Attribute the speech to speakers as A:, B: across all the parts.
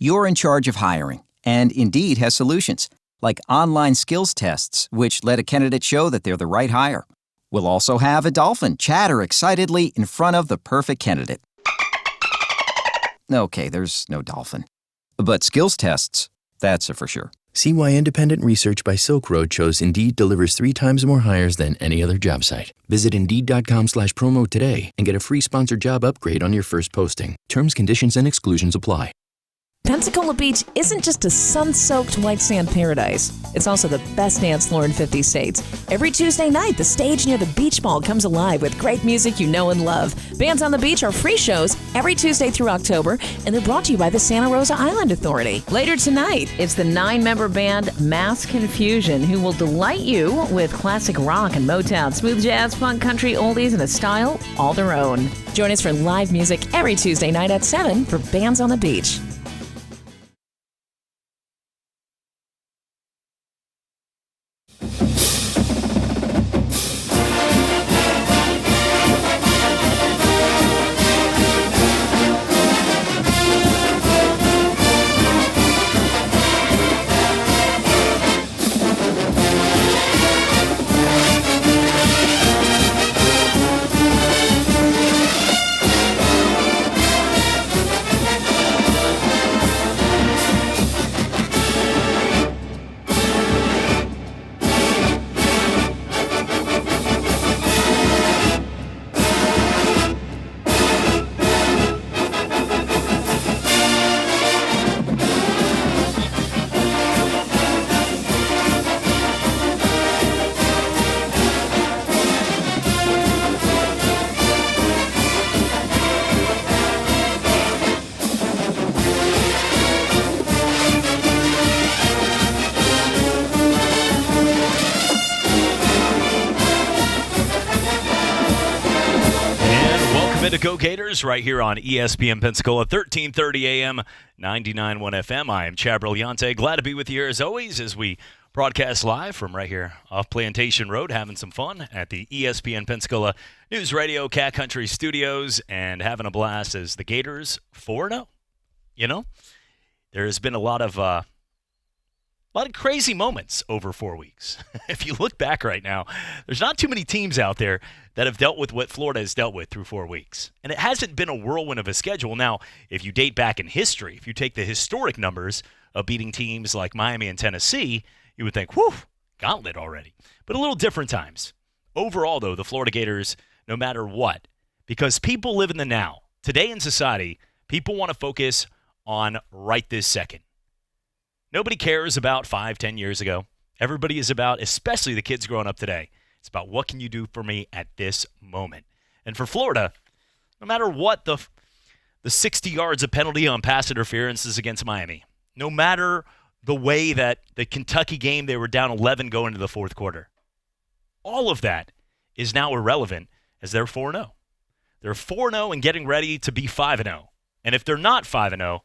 A: You're in charge of hiring, and Indeed has solutions, like online skills tests, which let a candidate show that they're the right hire. We'll also have a dolphin chatter excitedly in front of the perfect candidate. Okay, there's no dolphin. But skills tests, that's a for sure.
B: See why independent research by Silk Road shows Indeed delivers 3 times more hires than any other job site. Visit Indeed.com/promo today and get a free sponsored job upgrade on your first posting. Terms, conditions, and exclusions apply.
C: Pensacola Beach isn't just a sun-soaked white sand paradise. It's also the best dance floor in 50 states. Every Tuesday night, the stage near the beach ball comes alive with great music you know and love. Bands on the Beach are free shows every Tuesday through October, and they're brought to you by the Santa Rosa Island Authority. Later tonight, it's the 9-member band Mass Confusion, who will delight you with classic rock and Motown, smooth jazz, funk, country, oldies, and a style all their own. Join us for live music every Tuesday night at 7 for Bands on the Beach.
D: Go Gators right here on ESPN Pensacola, 1330 AM, 99.1 FM. I am Chad Brilliante. Glad to be with you here as always as we broadcast live from right here off Plantation Road, having some fun at the ESPN Pensacola News Radio Cat Country Studios and having a blast as the Gators 4-0. You know, there has been a lot of crazy moments over 4 weeks. If you look back right now, there's not too many teams out there that have dealt with what Florida has dealt with through 4 weeks. And it hasn't been a whirlwind of a schedule. Now, if you date back in history, if you take the historic numbers of beating teams like Miami and Tennessee, you would think, whew, gauntlet already. But a little different times. Overall, though, the Florida Gators, no matter what, because people live in the now. Today in society, people want to focus on right this second. Nobody cares about 5, 10 years ago. Everybody is about, especially the kids growing up today, it's about what can you do for me at this moment. And for Florida, no matter what the 60 yards of penalty on pass interference is against Miami, no matter the way that the Kentucky game they were down 11 going into the fourth quarter, all of that is now irrelevant as they're 4-0. They're 4-0 and getting ready to be 5-0. And if they're not 5-0,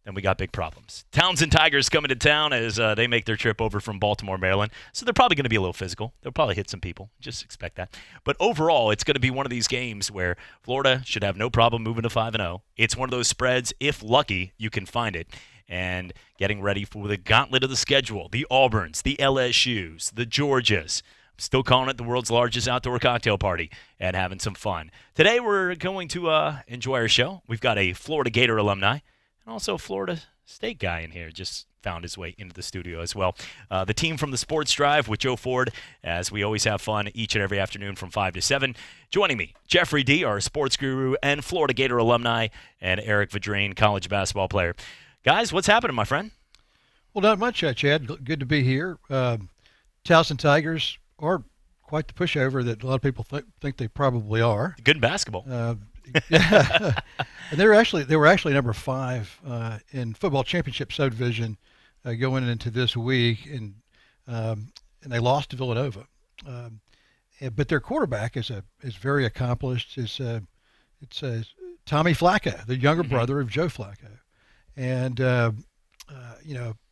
D: then we got big problems. Townsend Tigers coming to town as they make their trip over from Baltimore, Maryland. So they're probably going to be a little physical. They'll probably hit some people. Just expect that. But overall, it's going to be one of these games where Florida should have no problem moving to 5-0. It's one of those spreads, if lucky, you can find it. And getting ready for the gauntlet of the schedule. The Auburns, the LSUs, the Georgias. I'm still calling it the world's largest outdoor cocktail party and having some fun. Today we're going to enjoy our show. We've got a Florida Gator alumni. And also a Florida State guy in here just found his way into the studio as well. The team from the Sports Drive with Joe Ford, as we always have fun each and every afternoon from 5 to 7. Joining me, Jeffrey D., our sports guru and Florida Gator alumni, and Eric Vadrain, college basketball player. Guys, what's happening, my friend?
E: Well, not much, Chad. Good to be here. Towson Tigers are quite the pushover that a lot of people think they probably are.
D: Good in basketball.
E: Yeah. And they were actually number 5 in football championship subdivision going into this week, and they lost to Villanova. But their quarterback is very accomplished. It's Tommy Flacco, the younger brother of Joe Flacco, and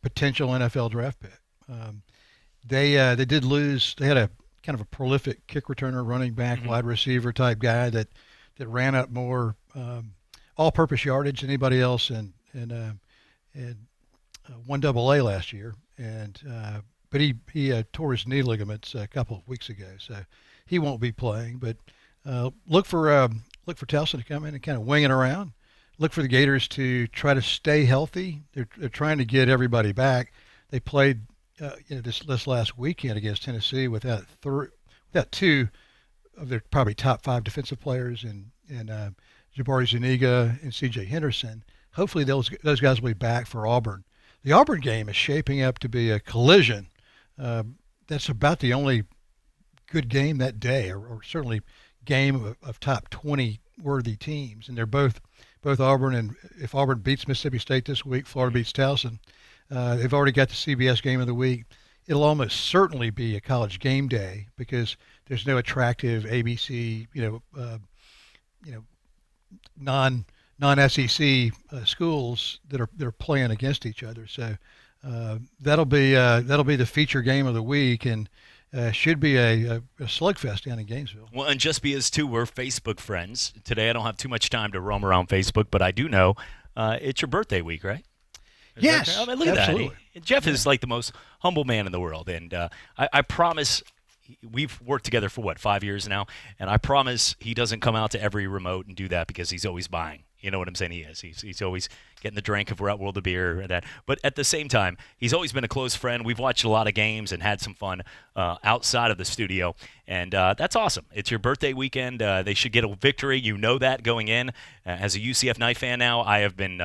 E: potential NFL draft pick. They did lose. They had a kind of a prolific kick returner, running back, wide receiver type guy that ran up more all-purpose yardage than anybody else in and won AA last year, and but he tore his knee ligaments a couple of weeks ago, so he won't be playing. But look for Towson to come in and kind of wing it around. Look for the Gators to try to stay healthy. They're trying to get everybody back. They played this last weekend against Tennessee without two of their probably top 5 defensive players in Jabari Zuniga and C.J. Henderson. Hopefully those guys will be back for Auburn. The Auburn game is shaping up to be a collision. That's about the only good game that day, or certainly game of top 20 worthy teams. And they're both Auburn, and if Auburn beats Mississippi State this week, Florida beats Towson. They've already got the CBS game of the week. It'll almost certainly be a college game day because there's no attractive ABC, non-SEC schools that are playing against each other. So that'll be the feature game of the week, and should be a slugfest down in Gainesville.
D: Well, and just because, too, we're Facebook friends. Today I don't have too much time to roam around Facebook, but I do know it's your birthday week, right?
E: Yes,
D: I mean, look
E: absolutely.
D: at that. Jeff is like the most humble man in the world, and I promise we've worked together for, 5 years now, and I promise he doesn't come out to every remote and do that because he's always buying. You know what I'm saying? He is. He's always getting the drink if we're at World of Beer and that. But at the same time, he's always been a close friend. We've watched a lot of games and had some fun outside of the studio, and that's awesome. It's your birthday weekend. They should get a victory. You know that going in. As a UCF Knight fan now, I have been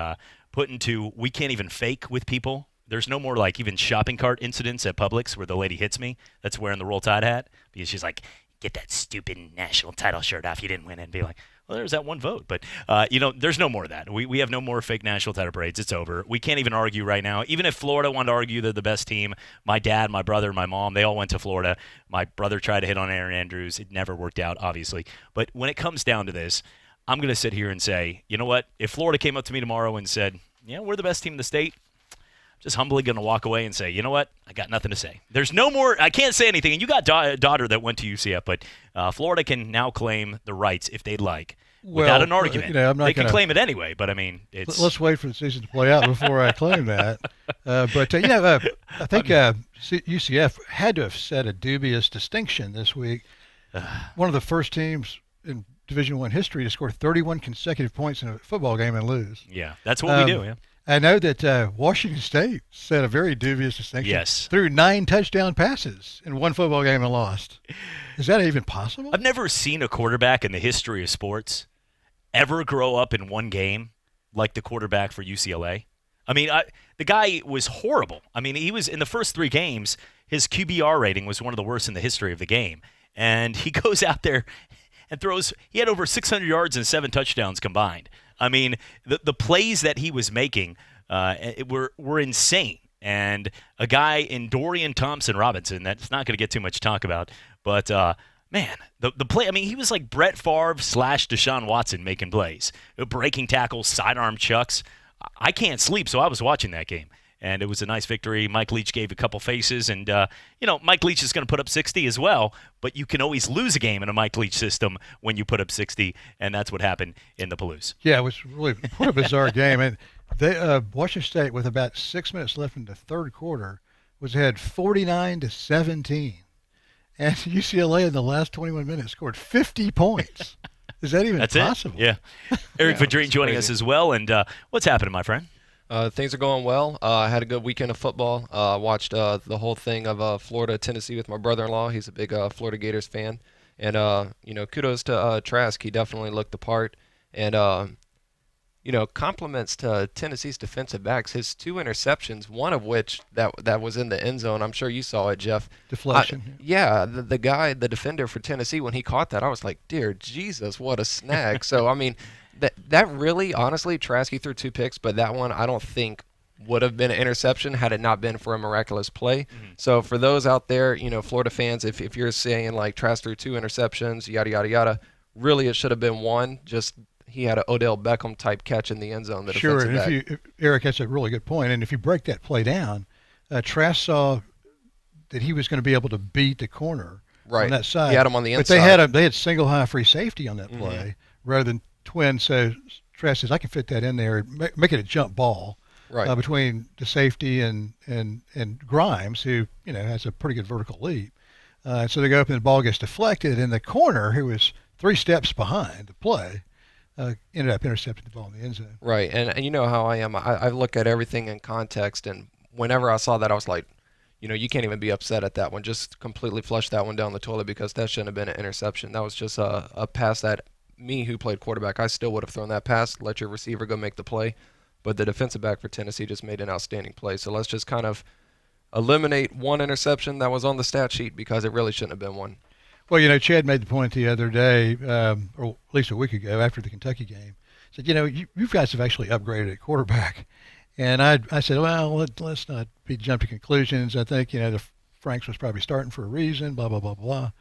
D: put into we can't even fake with people. There's no more like even shopping cart incidents at Publix where the lady hits me that's wearing the Roll Tide hat because she's like, get that stupid national title shirt off. You didn't win it. And be like, well, there's that one vote. But, there's no more of that. We have no more fake national title parades. It's over. We can't even argue right now. Even if Florida wanted to argue they're the best team, my dad, my brother, my mom, they all went to Florida. My brother tried to hit on Aaron Andrews. It never worked out, obviously. But when it comes down to this, I'm going to sit here and say, you know what? If Florida came up to me tomorrow and said, we're the best team in the state, just humbly going to walk away and say, you know what? I got nothing to say. There's no more. I can't say anything. And you got a daughter that went to UCF, but Florida can now claim the rights if they'd like without an argument. They can claim it anyway, but I mean, it's.
E: Let's wait for the season to play out before I claim that. I think UCF had to have set a dubious distinction this week. One of the first teams in Division I history to score 31 consecutive points in a football game and lose.
D: Yeah, that's what we do. Yeah.
E: I know that Washington State set a very dubious distinction.
D: Yes.
E: Threw 9 touchdown passes in one football game and lost. Is that even possible?
D: I've never seen a quarterback in the history of sports ever grow up in one game like the quarterback for UCLA. I mean, the guy was horrible. I mean, he was in the first 3 games, his QBR rating was one of the worst in the history of the game. And he goes out there and throws – he had over 600 yards and 7 touchdowns combined. I mean, the plays that he was making were insane. And a guy in Dorian Thompson-Robinson, that's not going to get too much talk about, but man, the play – I mean, he was like Brett Favre / Deshaun Watson making plays, breaking tackles, sidearm chucks. I can't sleep, so I was watching that game. And it was a nice victory. Mike Leach gave a couple faces, and Mike Leach is going to put up 60 as well. But you can always lose a game in a Mike Leach system when you put up 60, and that's what happened in the Palouse.
E: Yeah, it was really what a bizarre game. And they Washington State, with about 6 minutes left in the third quarter, was ahead 49-17, and UCLA in the last 21 minutes scored 50 points. Is that even possible?
D: It? Yeah. Eric Vadrine joining us as well. And what's happening, my friend?
F: Things are going well. I had a good weekend of football. Watched the whole thing of Florida, Tennessee with my brother-in-law. He's a big Florida Gators fan. And, kudos to Trask. He definitely looked the part. And, compliments to Tennessee's defensive backs. His 2 interceptions, one of which that was in the end zone. I'm sure you saw it, Jeff.
E: Deflection.
F: The guy, the defender for Tennessee, when he caught that, I was like, dear Jesus, what a snag. So, I mean, that really, honestly, Trask, he threw 2 picks, but that one I don't think would have been an interception had it not been for a miraculous play. Mm-hmm. So for those out there, Florida fans, if you're saying like Trask threw 2 interceptions, yada, yada, yada, really it should have been 1. Just he had an Odell Beckham type catch in the end zone.
E: Sure, and Eric, that's a really good point. And if you break that play down, Trask saw that he was going to be able to beat the corner on that side.
F: He had him on the inside.
E: But they had single high free safety on that play rather than twin. So Trask says, I can fit that in there and make it a jump ball.
F: right.
E: between the safety and Grimes, who has a pretty good vertical leap. So they go up and the ball gets deflected, and the corner, who was 3 steps behind the play, ended up intercepting the ball in the end zone.
F: Right, and you know how I am. I look at everything in context, and whenever I saw that, I was like, you can't even be upset at that one. Just completely flush that one down the toilet because that shouldn't have been an interception. That was just a pass that me, who played quarterback, I still would have thrown that pass, let your receiver go make the play. But the defensive back for Tennessee just made an outstanding play. So let's just kind of eliminate one interception that was on the stat sheet because it really shouldn't have been one.
E: Well, Chad made the point the other day, or at least a week ago after the Kentucky game, said, you guys have actually upgraded at quarterback. And I said, well, let's not jump to conclusions. I think, the Franks was probably starting for a reason, blah, blah, blah, blah.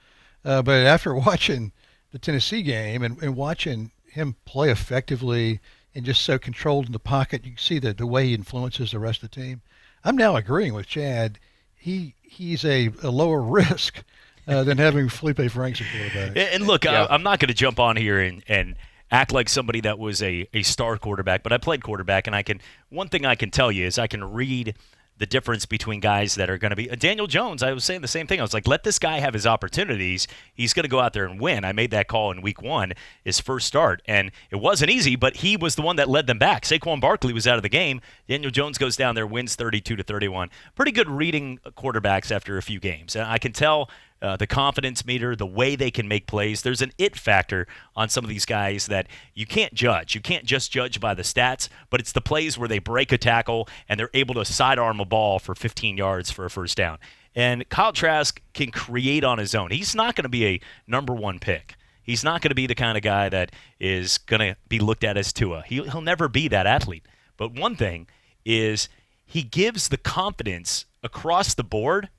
E: But after watching the Tennessee game and watching him play effectively and just so controlled in the pocket, you can see the way he influences the rest of the team. I'm now agreeing with Chad. He's a lower risk than having Felipe Franks at quarterback.
D: And look, I'm not going to jump on here and act like somebody that was a star quarterback, but I played quarterback, and one thing I can tell you is I can read the difference between guys that are going to be Daniel Jones. I was saying the same thing. I was like, let this guy have his opportunities. He's going to go out there and win. I made that call in week 1, his first start, and it wasn't easy, but he was the one that led them back. Saquon Barkley was out of the game. Daniel Jones goes down there, wins 32-31. Pretty good reading quarterbacks after a few games. And I can tell the confidence meter, the way they can make plays. There's an it factor on some of these guys that you can't judge. You can't just judge by the stats, but it's the plays where they break a tackle and they're able to sidearm a ball for 15 yards for a first down. And Kyle Trask can create on his own. He's not going to be a number 1 pick. He's not going to be the kind of guy that is going to be looked at as Tua. He'll never be that athlete. But one thing is he gives the confidence across the board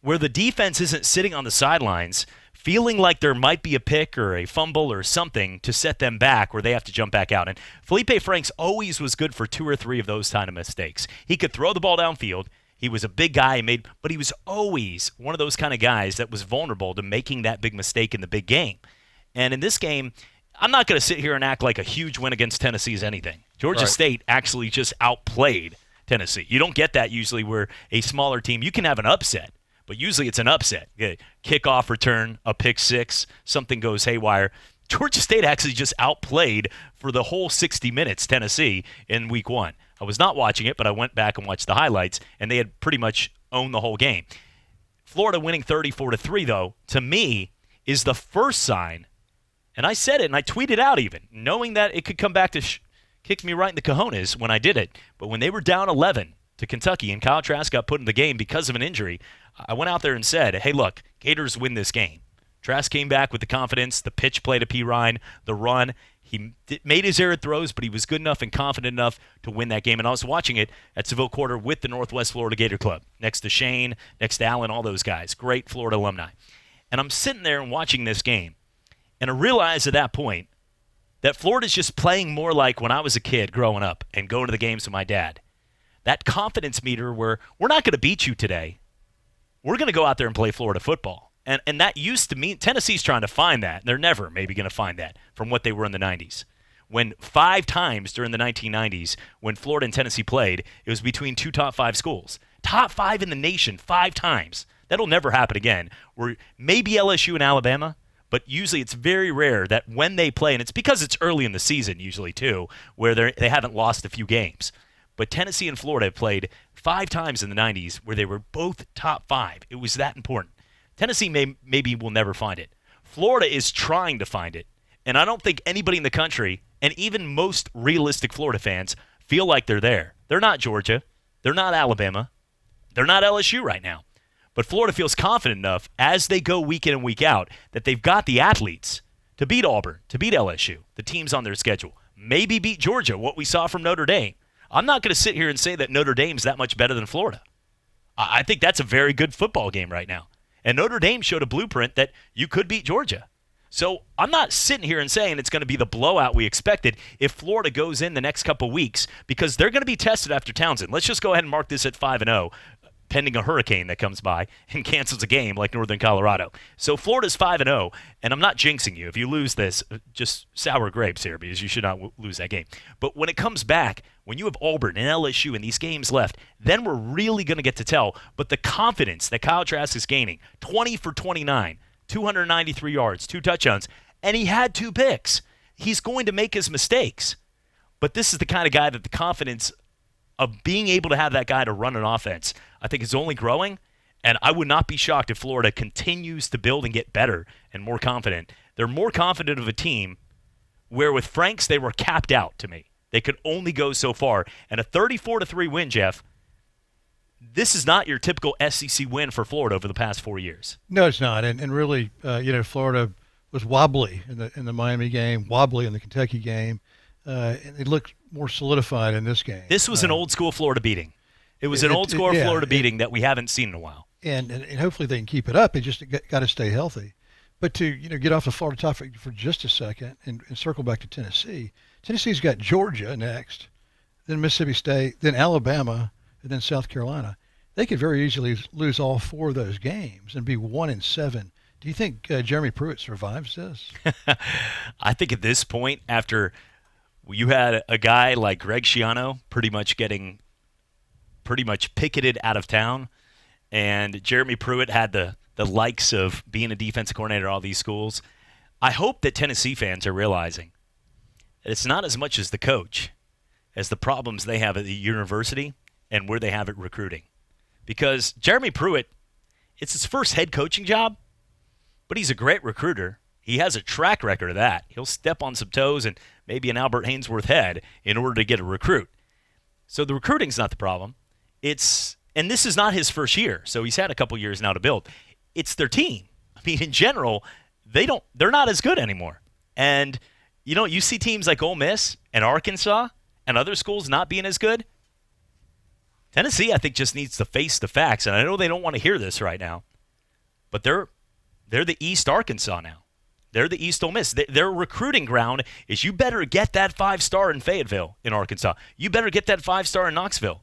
D: where the defense isn't sitting on the sidelines feeling like there might be a pick or a fumble or something to set them back where they have to jump back out. And Felipe Franks always was good for 2 or 3 of those kind of mistakes. He could throw the ball downfield. He was a big guy, but he was always one of those kind of guys that was vulnerable to making that big mistake in the big game. And in this game, I'm not going to sit here and act like a huge win against Tennessee is anything. Georgia State actually just outplayed Tennessee. You don't get that usually where a smaller team, you can have an upset. But usually it's an upset. Kickoff return, a pick 6, something goes haywire. Georgia State actually just outplayed for the whole 60 minutes Tennessee in week 1. I was not watching it, but I went back and watched the highlights, and they had pretty much owned the whole game. Florida winning 34-3, though, to me, is the first sign, and I said it and I tweeted out even, knowing that it could come back to kick me right in the cojones when I did it. But when they were down 11 to Kentucky and Kyle Trask got put in the game because of an injury, I went out there and said, hey, look, Gators win this game. Trask came back with the confidence, the pitch play to P. Ryan, the run. He made his errant throws, but he was good enough and confident enough to win that game. And I was watching it at Seville Quarter with the Northwest Florida Gator Club, next to Shane, next to Allen, all those guys, great Florida alumni. And I'm sitting there and watching this game, and I realized at that point that Florida's just playing more like when I was a kid growing up and going to the games with my dad. That confidence meter where we're not going to beat you today. We're going to go out there and play Florida football. And that used to mean Tennessee's trying to find that. They're never maybe going to find that from what they were in the 90s. When 5 times during the 1990s, when Florida and Tennessee played, it was between 2 top 5 schools. Top 5 in the nation 5 times. That'll never happen again. We're maybe LSU and Alabama, but usually it's very rare that when they play, and it's because it's early in the season usually too, where they haven't lost a few games. But Tennessee and Florida have played 5 times in the 90s where they were both top 5. It was that important. Tennessee maybe will never find it. Florida is trying to find it. And I don't think anybody in the country, and even most realistic Florida fans, feel like they're there. They're not Georgia. They're not Alabama. They're not LSU right now. But Florida feels confident enough as they go week in and week out that they've got the athletes to beat Auburn, to beat LSU, the teams on their schedule. Maybe beat Georgia, what we saw from Notre Dame. I'm not going to sit here and say that Notre Dame's that much better than Florida. I think that's a very good football game right now. And Notre Dame showed a blueprint that you could beat Georgia. So I'm not sitting here and saying it's going to be the blowout we expected if Florida goes in the next couple weeks, because they're going to be tested after Townsend. Let's just go ahead and mark this at 5-0, pending a hurricane that comes by and cancels a game like Northern Colorado. So Florida's 5-0, and I'm not jinxing you. If you lose this, just sour grapes here, because you should not lose that game. But when it comes back, when you have Auburn and LSU and these games left, then we're really going to get to tell. But the confidence that Kyle Trask is gaining, 20 for 29, 293 yards, 2 touchdowns, and he had 2 picks. He's going to make his mistakes. But this is the kind of guy that the confidence of being able to have that guy to run an offense, I think is only growing. And I would not be shocked if Florida continues to build and get better and more confident. They're more confident of a team where with Franks they were capped out to me. They could only go so far. And a 34-3 win, Jeff, this is not your typical SEC win for Florida over the past 4 years.
E: No, it's not. And really, Florida was wobbly in the Miami game, wobbly in the Kentucky game. And it looked more solidified in this game.
D: This was an old-school Florida beating. It was an old-school Florida beating that we haven't seen in a while.
E: And hopefully they can keep it up. They just got to stay healthy. But to get off the Florida topic for just a second and circle back to Tennessee. Tennessee's got Georgia next, then Mississippi State, then Alabama, and then South Carolina. They could very easily lose all 4 of those games and be 1-7. Do you think Jeremy Pruitt survives this?
D: I think at this point, after you had a guy like Greg Schiano pretty much picketed out of town, and Jeremy Pruitt had the likes of being a defensive coordinator at all these schools, I hope that Tennessee fans are realizing that it's not as much as the coach as the problems they have at the university and where they have it recruiting. Because Jeremy Pruitt, it's his first head coaching job, but he's a great recruiter. He has a track record of that. He'll step on some toes and maybe an Albert Haynesworth head in order to get a recruit. So the recruiting's not the problem. And this is not his first year, so he's had a couple years now to build. It's their team. I mean, in general, they're not as good anymore. And you see teams like Ole Miss and Arkansas and other schools not being as good. Tennessee, I think, just needs to face the facts. And I know they don't want to hear this right now, but they're the East Arkansas now. They're the East Ole Miss. Their recruiting ground is you better get that 5-star in Fayetteville in Arkansas. You better get that 5-star in Knoxville.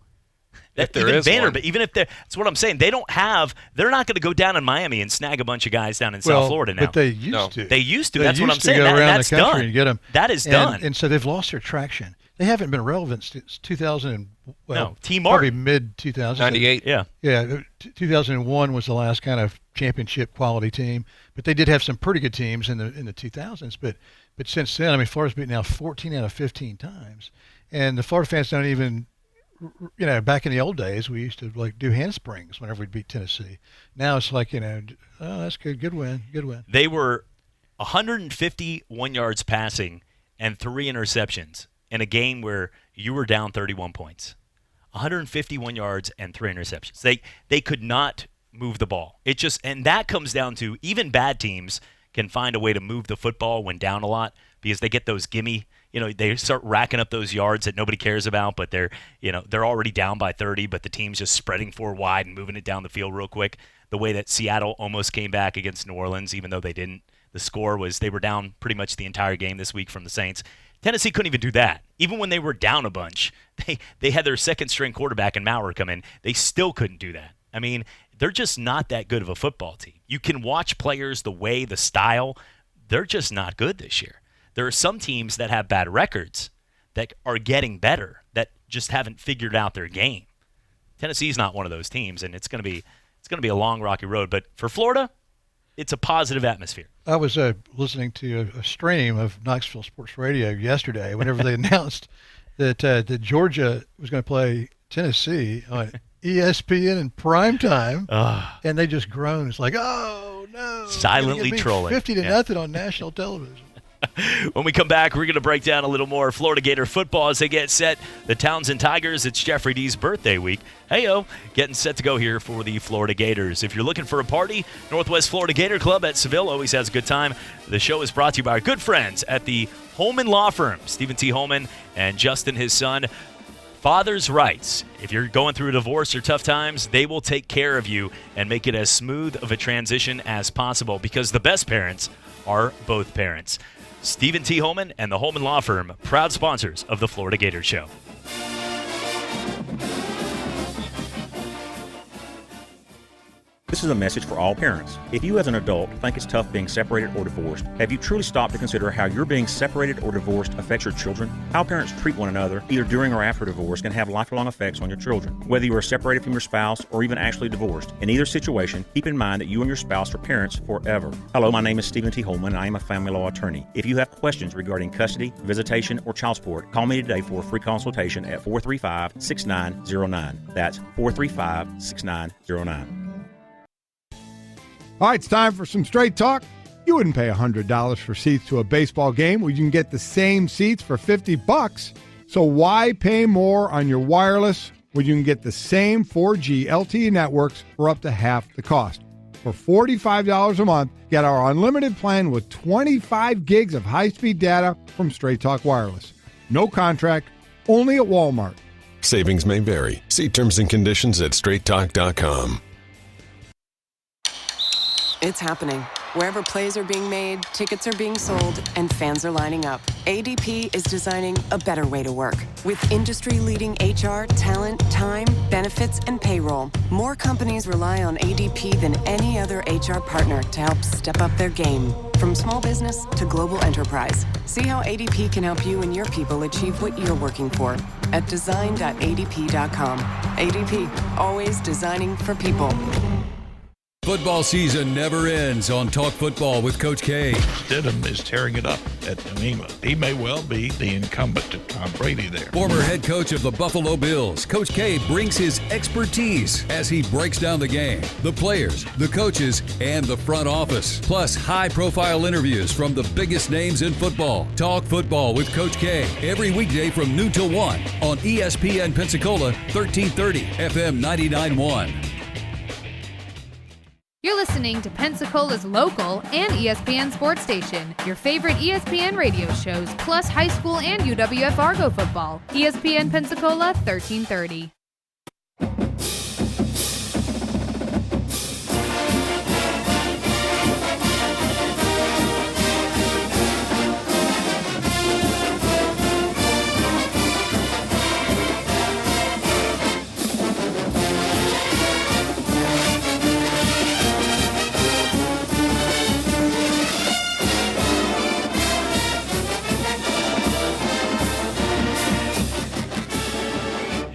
F: If there is one.
D: But even if that's what I'm saying. They're not going to go down in Miami and snag a bunch of guys down in South Florida now.
E: But they used to.
D: They used to.
E: They
D: that's
E: used
D: what I'm
E: to
D: saying.
E: go around
D: That's
E: the country
D: done.
E: And get them.
D: That is done.
E: And so they've lost their traction. They haven't been relevant since 2000.
D: T. Martin.
E: Probably mid-2000s.
F: 98.
D: Yeah.
E: Yeah, 2001 was the last kind of championship quality team, but they did have some pretty good teams in the 2000s. But since then, I mean, Florida's beaten now 14 out of 15 times, and the Florida fans don't even, back in the old days, we used to do handsprings whenever we'd beat Tennessee. Now it's like, oh, that's good win.
D: They were 151 yards passing and 3 interceptions in a game where you were down 31 points. 151 yards and 3 interceptions. They could not move the ball. And that comes down to even bad teams can find a way to move the football when down a lot because they get those gimme. They start racking up those yards that nobody cares about, but they're already down by 30, but the team's just spreading 4 wide and moving it down the field real quick. The way that Seattle almost came back against New Orleans, even though they didn't. The score was they were down pretty much the entire game this week from the Saints. Tennessee couldn't even do that. Even when they were down a bunch, they had their second-string quarterback in Maurer come in. They still couldn't do that. I mean, they're just not that good of a football team. You can watch players, the way, the style. They're just not good this year. There are some teams that have bad records that are getting better, that just haven't figured out their game. Tennessee's not one of those teams, and it's going to be a long, rocky road. But for Florida, it's a positive atmosphere.
E: I was listening to a stream of Knoxville Sports Radio yesterday whenever they announced that Georgia was going to play Tennessee on ESPN in prime time, and they just groaned. It's like, oh, no.
D: Silently trolling.
E: 50-0 on national television.
D: When we come back, we're going to break down a little more Florida Gator football as they get set. The Townsend Tigers, it's Jeffrey D's birthday week. Hey-o, getting set to go here for the Florida Gators. If you're looking for a party, Northwest Florida Gator Club at Seville always has a good time. The show is brought to you by our good friends at the Holman Law Firm, Stephen T. Holman and Justin, his son. Father's rights. If you're going through a divorce or tough times, they will take care of you and make it as smooth of a transition as possible because the best parents are both parents. Stephen T. Holman and the Holman Law Firm, proud sponsors of the Florida Gator Show.
G: This is a message for all parents. If you as an adult think it's tough being separated or divorced, have you truly stopped to consider how your being separated or divorced affects your children? How parents treat one another, either during or after divorce, can have lifelong effects on your children. Whether you are separated from your spouse or even actually divorced, in either situation, keep in mind that you and your spouse are parents forever. Hello, my name is Stephen T. Holman, and I am a family law attorney. If you have questions regarding custody, visitation, or child support, call me today for a free consultation at 435-6909. That's 435-6909.
H: All right, it's time for some straight talk. You wouldn't pay $100 for seats to a baseball game when you can get the same seats for $50. So why pay more on your wireless when you can get the same 4G LTE networks for up to half the cost? For $45 a month, get our unlimited plan with 25 gigs of high-speed data from Straight Talk Wireless. No contract, only at Walmart.
I: Savings may vary. See terms and conditions at straighttalk.com.
J: It's happening. Wherever plays are being made, tickets are being sold, and fans are lining up. ADP is designing a better way to work. With industry-leading HR, talent, time, benefits, and payroll, more companies rely on ADP than any other HR partner to help step up their game. From small business to global enterprise. See how ADP can help you and your people achieve what you're working for at design.adp.com. ADP, always designing for people.
K: Football season never ends on Talk Football with Coach K.
L: Stidham is tearing it up at New England. He may well be the incumbent to Tom Brady there.
K: Former head coach of the Buffalo Bills, Coach K brings his expertise as he breaks down the game, the players, the coaches, and the front office. Plus, high-profile interviews from the biggest names in football. Talk Football with Coach K every weekday from noon till 1 on ESPN Pensacola 1330 FM 99.1.
M: You're listening to Pensacola's local and ESPN sports station. Your favorite ESPN radio shows, plus high school and UWF Argo football. ESPN Pensacola 1330.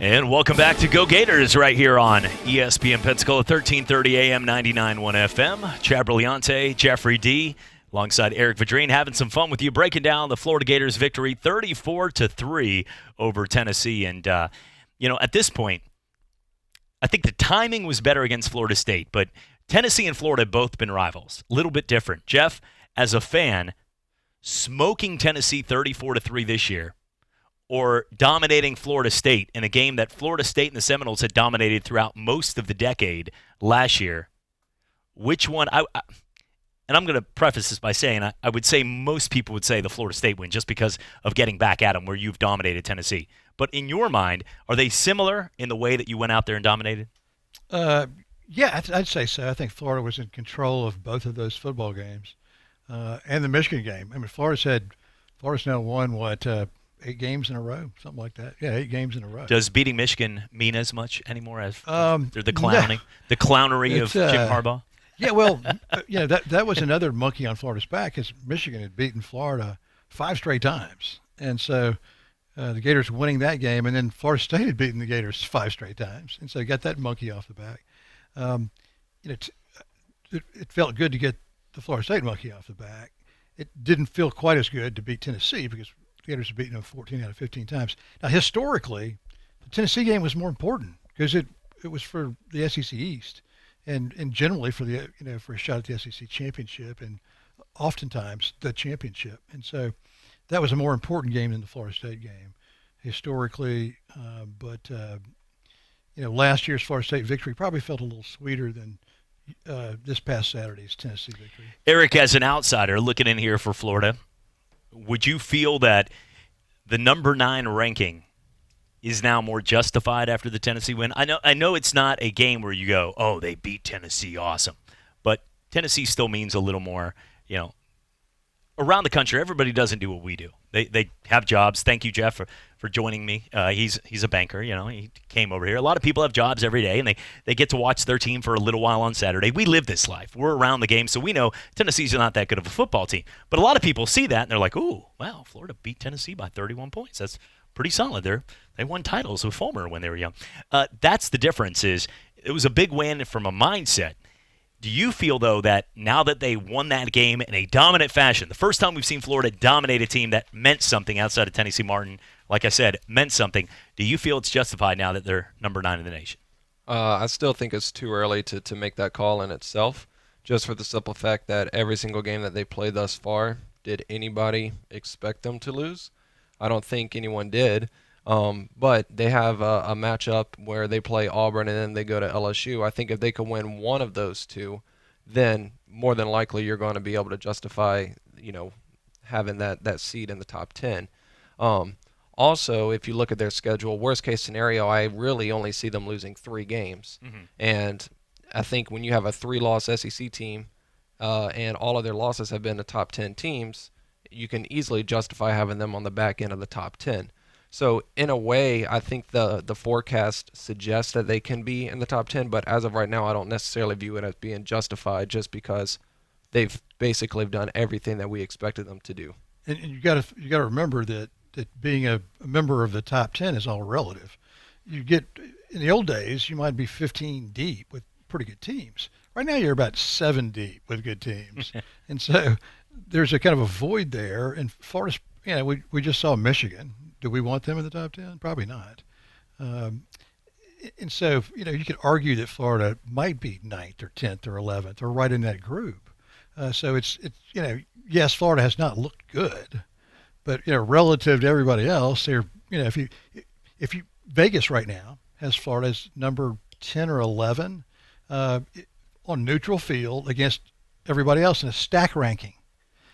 D: And welcome back to Go Gators right here on ESPN Pensacola 1330 AM 99.1 FM. Chad Brillante, Jeffrey D, alongside Eric Vadrine, having some fun with you, breaking down the Florida Gators victory 34-3 over Tennessee. And, at this point, I think the timing was better against Florida State, but Tennessee and Florida have both been rivals. A little bit different. Jeff, as a fan, smoking Tennessee 34-3 this year, or dominating Florida State in a game that Florida State and the Seminoles had dominated throughout most of the decade last year, which one? And I'm going to preface this by saying I would say most people would say the Florida State win just because of getting back at them where you've dominated Tennessee. But in your mind, are they similar in the way that you went out there and dominated?
E: Yeah, I'd say so. I think Florida was in control of both of those football games and the Michigan game. I mean, Florida's now won, 8 games in a row, something like that. Yeah, 8 games in a row.
D: Does beating Michigan mean as much anymore as the clownery of Jim Harbaugh?
E: Yeah, well, that was another monkey on Florida's back, because Michigan had beaten Florida 5 straight times, and so the Gators winning that game, and then Florida State had beaten the Gators 5 straight times, and so you got that monkey off the back. It felt good to get the Florida State monkey off the back. It didn't feel quite as good to beat Tennessee because the Gators have beaten them 14 out of 15 times. Now, historically, the Tennessee game was more important because it was for the SEC East and generally for for a shot at the SEC championship and oftentimes the championship. And so that was a more important game than the Florida State game historically. But last year's Florida State victory probably felt a little sweeter than this past Saturday's Tennessee victory.
D: Eric, as an outsider looking in here for Florida, would you feel that the number 9 ranking is now more justified after the Tennessee win? I know it's not a game where you go, oh, they beat Tennessee, awesome. But Tennessee still means a little more, around the country, everybody doesn't do what we do. They have jobs. Thank you, Jeff, for joining me. He's a banker. He came over here. A lot of people have jobs every day, and they get to watch their team for a little while on Saturday. We live this life. We're around the game, so we know Tennessee's not that good of a football team. But a lot of people see that, and they're like, ooh, wow, Florida beat Tennessee by 31 points. That's pretty solid. They won titles with Fulmer when they were young. That's the difference. Is it was a big win from a mindset. Do you feel, though, that now that they won that game in a dominant fashion, the first time we've seen Florida dominate a team that meant something outside of Tennessee Martin, like I said, meant something, do you feel it's justified now that they're number 9 in the nation?
F: I still think it's too early to make that call in itself, just for the simple fact that every single game that they played thus far, did anybody expect them to lose? I don't think anyone did. But they have a matchup where they play Auburn and then they go to LSU. I think if they can win one of those two, then more than likely you're going to be able to justify, having that seed in the top 10. Also, if you look at their schedule, worst case scenario, I really only see them losing 3 games. Mm-hmm. And I think when you have a 3-loss SEC team and all of their losses have been to top 10 teams, you can easily justify having them on the back end of the top 10. So in a way, I think the forecast suggests that they can be in the top 10, but as of right now, I don't necessarily view it as being justified just because they've basically done everything that we expected them to do.
E: And you got to remember that being a member of the top 10 is all relative. You get in the old days, you might be 15 deep with pretty good teams. Right now, you're about 7 deep with good teams, and so there's a kind of a void there. And Florida's, we just saw Michigan. Do we want them in the top 10? Probably not. And so, you could argue that Florida might be 9th or 10th or 11th or right in that group. So it's yes, Florida has not looked good, but, relative to everybody else, they're, if you Vegas right now has Florida as number 10 or 11 on neutral field against everybody else in a stack ranking.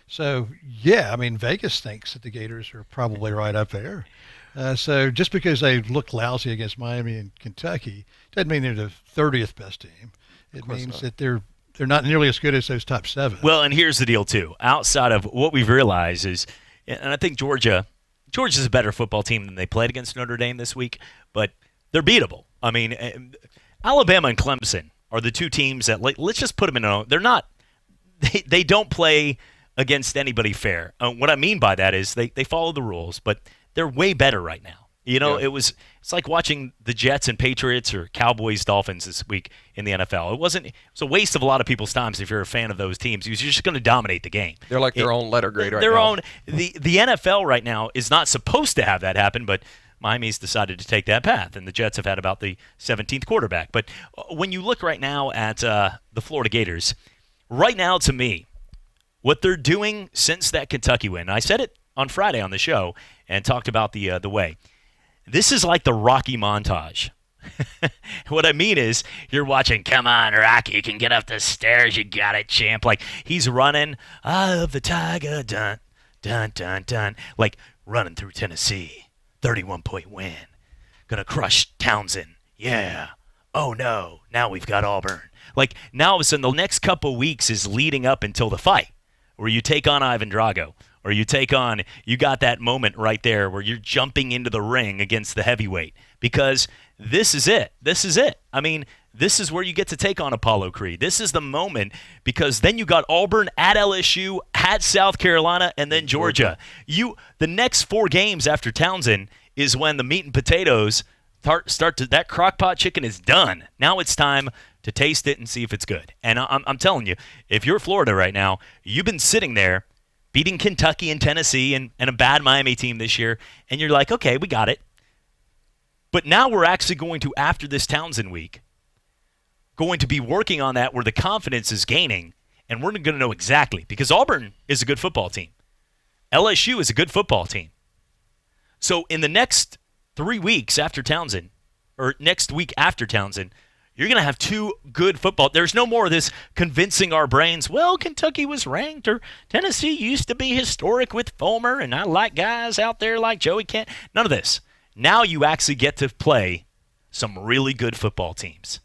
E: So, yeah, Vegas thinks that the Gators are probably right up there. So just because they look lousy against Miami and Kentucky doesn't mean they're the 30th best team. It means that they're not nearly as good as those top 7.
D: Well, and here's the deal, too. Outside of what we've realized is, and I think Georgia's a better football team than they played against Notre Dame this week, but they're beatable. Alabama and Clemson are the 2 teams that, let's just put them in they're not – they don't play – against anybody fair. What I mean by that is they follow the rules, but they're way better right now. It's like watching the Jets and Patriots or Cowboys Dolphins this week in the NFL. It was a waste of a lot of people's time if you're a fan of those teams. You're just going to dominate the game.
F: They're like their own letter grade right now.
D: The NFL right now is not supposed to have that happen, but Miami's decided to take that path, and the Jets have had about the 17th quarterback. But when you look right now at the Florida Gators, right now to me, what they're doing since that Kentucky win, I said it on Friday on the show and talked about the way. This is like the Rocky montage. What I mean is you're watching, come on, Rocky, you can get up the stairs, you got it, champ. Like he's running, Eye of the Tiger, dun, dun, dun, dun. Like running through Tennessee, 31-point win. Gonna crush Townsend, yeah. Oh, no, now we've got Auburn. Like now all of a sudden the next couple weeks is leading up until the fight, where you take on Ivan Drago, or you got that moment right there where you're jumping into the ring against the heavyweight, because this is it. This is it. This is where you get to take on Apollo Creed. This is the moment, because then you got Auburn at LSU, at South Carolina, and then Georgia. The next 4 games after Townsend is when the meat and potatoes start to, that crockpot chicken is done. Now it's time to taste it and see if it's good. And I'm telling you, if you're Florida right now, you've been sitting there beating Kentucky and Tennessee and a bad Miami team this year, and you're like, okay, we got it. But now we're actually going to, after this Townsend week, going to be working on that where the confidence is gaining, and we're going to know exactly, because Auburn is a good football team. LSU is a good football team. So in the next 3 weeks after Townsend, or next week after Townsend, you're going to have 2 good football. There's no more of this convincing our brains, well, Kentucky was ranked, or Tennessee used to be historic with Fulmer, and I like guys out there like Joey Kent. None of this. Now you actually get to play some really good football teams.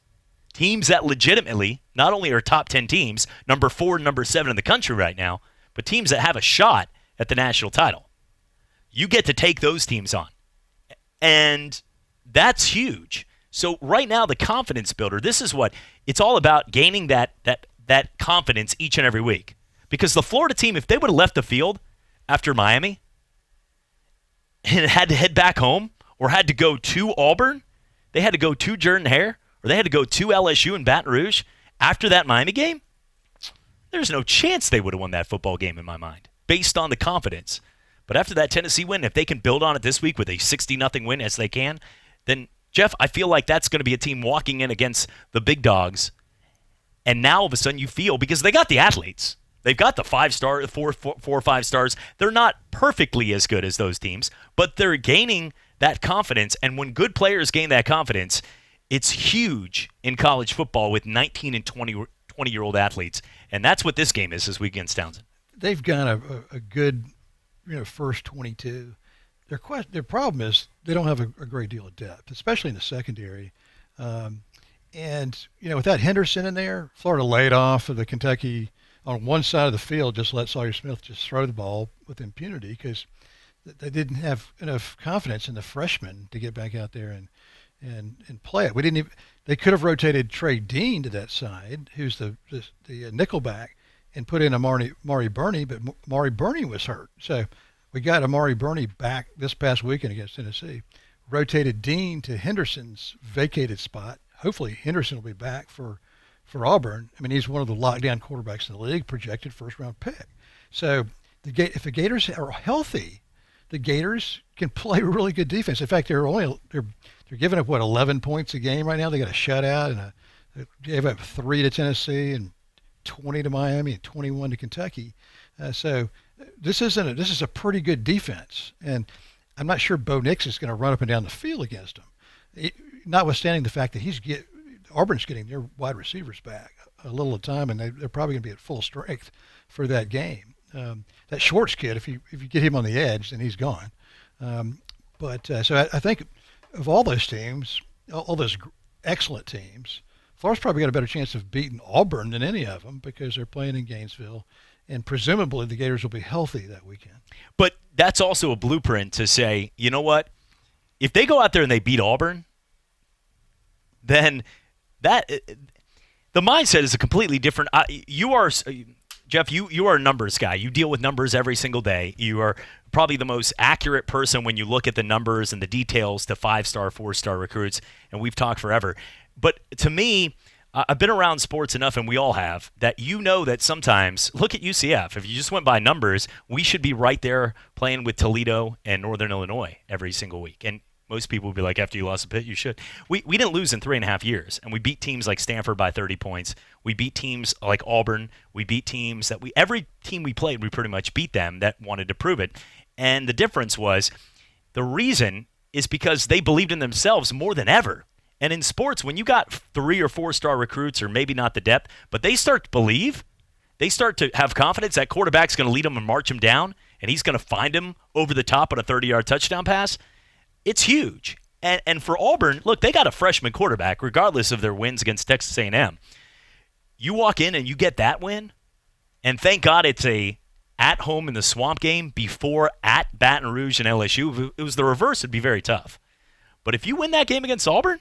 D: Teams that legitimately not only are top 10 teams, number 4 and number 7 in the country right now, but teams that have a shot at the national title. You get to take those teams on. And that's huge. So right now, the confidence builder, this is what it's all about, gaining that confidence each and every week. Because the Florida team, if they would have left the field after Miami and had to head back home or had to go to Auburn, they had to go to Jordan-Hare, or they had to go to LSU and Baton Rouge after that Miami game, there's no chance they would have won that football game in my mind, based on the confidence. But after that Tennessee win, if they can build on it this week with a 60-0 win as they can, then, Jeff, I feel like that's going to be a team walking in against the big dogs. And now all of a sudden you feel, because they got the athletes. They've got the 5-star, four or 5 stars. They're not perfectly as good as those teams, but they're gaining that confidence. And when good players gain that confidence, it's huge in college football with 19 and 20-year-old athletes. And that's what this game is this week against Townsend.
E: They've got a good, first 22. Their problem is they don't have a great deal of depth, especially in the secondary. And without Henderson in there, Florida laid off of the Kentucky on one side of the field, just let Sawyer Smith just throw the ball with impunity because they didn't have enough confidence in the freshmen to get back out there and play it. They could have rotated Trey Dean to that side, who's the nickelback, and put in Amari Burney, but Amari Burney was hurt. So we got Amari Burney back this past weekend against Tennessee. Rotated Dean to Henderson's vacated spot. Hopefully Henderson will be back for Auburn. I mean, he's one of the lockdown quarterbacks in the league, projected first-round pick. So if the Gators are healthy, the Gators can play really good defense. In fact, they're giving up 11 points a game right now. They got a shutout and they gave up 3 to Tennessee and 20 to Miami and 21 to Kentucky. So this is a pretty good defense, and I'm not sure Bo Nix is going to run up and down the field against them. Notwithstanding the fact that Auburn's getting their wide receivers back a little at a time, and they're probably going to be at full strength for that game. That Schwartz kid, if you get him on the edge, then he's gone. So I think of all those teams, all those excellent teams, Florida's probably got a better chance of beating Auburn than any of them because they're playing in Gainesville, and presumably the Gators will be healthy that weekend.
D: But that's also a blueprint to say, you know what? If they go out there and they beat Auburn, then the mindset is a completely different. Jeff, you are a numbers guy. You deal with numbers every single day. You are probably the most accurate person when you look at the numbers and the details to 5-star, 4-star recruits, and we've talked forever. But to me, I've been around sports enough, and we all have, that that sometimes, look at UCF. If you just went by numbers, we should be right there playing with Toledo and Northern Illinois every single week. And most people would be like, after you lost a Pitt, you should. We didn't lose in 3.5 years, and we beat teams like Stanford by 30 points. We beat teams like Auburn. We beat teams every team we played, we pretty much beat them that wanted to prove it. And the difference was, the reason is because they believed in themselves more than ever. And in sports, when you got 3 or 4-star recruits, or maybe not the depth, but they start to believe, they start to have confidence that quarterback's going to lead them and march him down, and he's going to find him over the top on a 30-yard touchdown pass. It's huge. And for Auburn, look, they got a freshman quarterback, regardless of their wins against Texas A&M. You walk in and you get that win, and thank God it's a at home in the Swamp game before at Baton Rouge and LSU. If it was the reverse, it'd be very tough. But if you win that game against Auburn,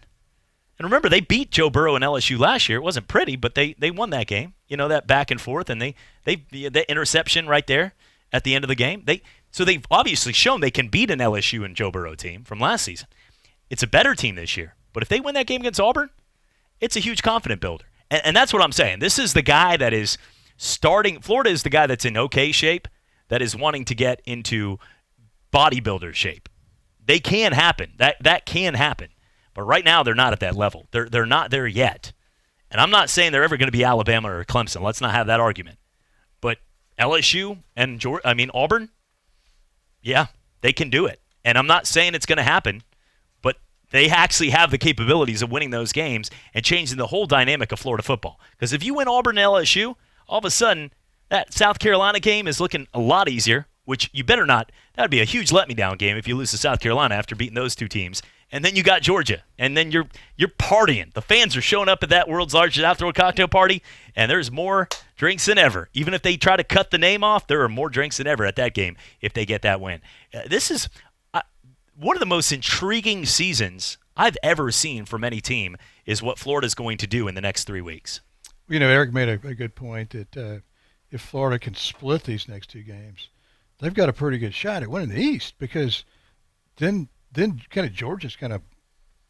D: and remember, they beat Joe Burrow and LSU last year. It wasn't pretty, but they won that game. That back and forth, and the interception right there at the end of the game. So they've obviously shown they can beat an LSU and Joe Burrow team from last season. It's a better team this year. But if they win that game against Auburn, it's a huge confidence builder. And that's what I'm saying. This is the guy that is starting. Florida is the guy that's in okay shape, that is wanting to get into bodybuilder shape. They can happen. That can happen. But right now, they're not at that level. They're not there yet. And I'm not saying they're ever going to be Alabama or Clemson. Let's not have that argument. But LSU and Auburn, yeah, they can do it. And I'm not saying it's going to happen, but they actually have the capabilities of winning those games and changing the whole dynamic of Florida football. Because if you win Auburn and LSU, all of a sudden, that South Carolina game is looking a lot easier, which you better not. That would be a huge let-me-down game if you lose to South Carolina after beating those two teams. And then you got Georgia, and then you're partying. The fans are showing up at that world's largest outdoor cocktail party, and there's more drinks than ever. Even if they try to cut the name off, there are more drinks than ever at that game if they get that win. This is one of the most intriguing seasons I've ever seen from any team is what Florida's going to do in the next 3 weeks.
E: Eric made a good point that if Florida can split these next 2 games, they've got a pretty good shot at winning the East, because then kind of Georgia's kind of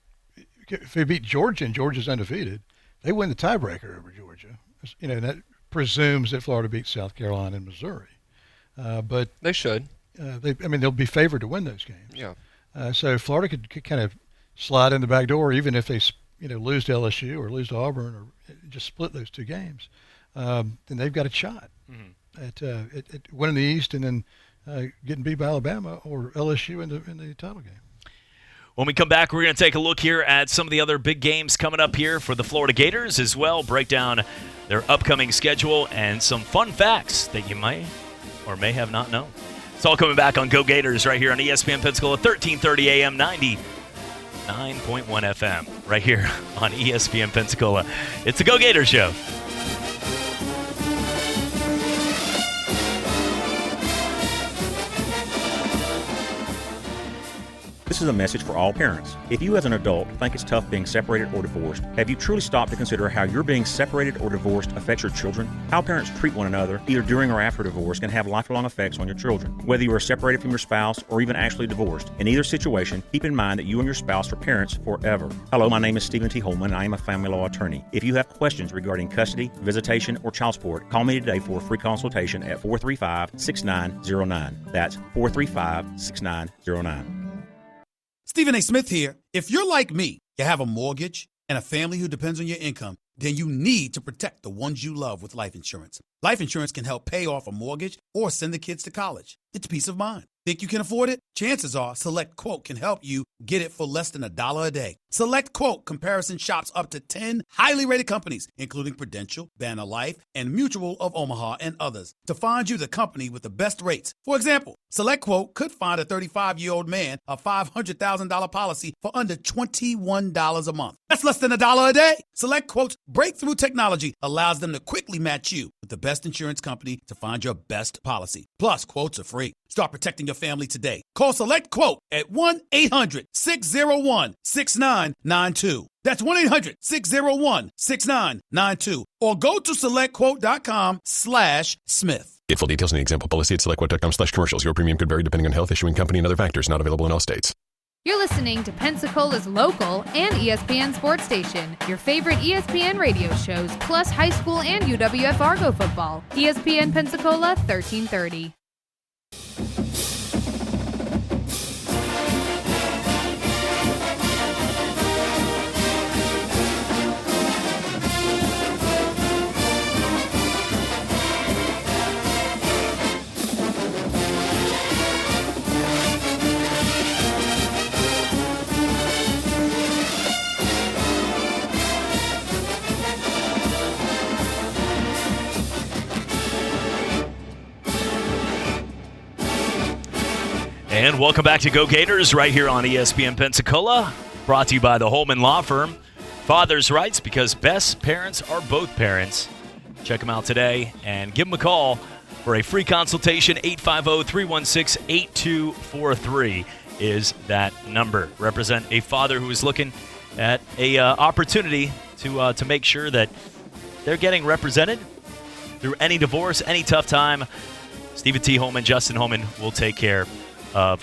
E: – if they beat Georgia and Georgia's undefeated, they win the tiebreaker over Georgia. And that presumes that Florida beats South Carolina and Missouri. But
F: they should.
E: They'll be favored to win those games.
F: Yeah.
E: So Florida could kind of slide in the back door, even if they lose to LSU or lose to Auburn or just split those 2 games. Then they've got a shot at winning the East and then getting beat by Alabama or LSU in the title game.
D: When we come back, we're going to take a look here at some of the other big games coming up here for the Florida Gators as well, break down their upcoming schedule and some fun facts that you may or may have not known. It's all coming back on Go Gators right here on ESPN Pensacola, 1330 AM, 99.1 FM, right here on ESPN Pensacola. It's the Go Gators Show.
G: This is a message for all parents. If you as an adult think it's tough being separated or divorced, have you truly stopped to consider how your being separated or divorced affects your children? How parents treat one another, either during or after divorce, can have lifelong effects on your children. Whether you are separated from your spouse or even actually divorced, in either situation, keep in mind that you and your spouse are parents forever. Hello, my name is Stephen T. Holman, and I am a family law attorney. If you have questions regarding custody, visitation, or child support, call me today for a free consultation at 435-6909. That's 435-6909.
N: Stephen A. Smith here. If you're like me, you have a mortgage and a family who depends on your income, then you need to protect the ones you love with life insurance. Life insurance can help pay off a mortgage or send the kids to college. It's peace of mind. Think you can afford it? Chances are Select Quote can help you get it for less than $1 a day. Select Quote comparison shops up to 10 highly rated companies, including Prudential, Banner Life, and Mutual of Omaha, and others, to find you the company with the best rates. For example, Select Quote could find a 35-year-old man a $500,000 policy for under $21 a month. That's less than $1 a day. Select Quote's breakthrough technology allows them to quickly match you with the best insurance company to find your best policy. Plus, quotes are free. Start protecting your family today. Call Select Quote at 1-800-601-6992. That's 1-800-601-6992. Or go to selectquote.com/Smith.
I: Get full details in the example policy at selectquote.com/commercials. Your premium could vary depending on health, issuing company, and other factors. Not available in all states.
M: You're listening to Pensacola's local and ESPN sports station. Your favorite ESPN radio shows, plus high school and UWF Argo football. ESPN Pensacola 1330.
D: And welcome back to Go Gators right here on ESPN Pensacola, brought to you by the Holman Law Firm. Father's Rights, because best parents are both parents. Check them out today and give them a call for a free consultation. 850-316-8243 is that number. Represent a father who is looking at a opportunity to make sure that they're getting represented through any divorce, any tough time. Stephen T. Holman, Justin Holman will take care of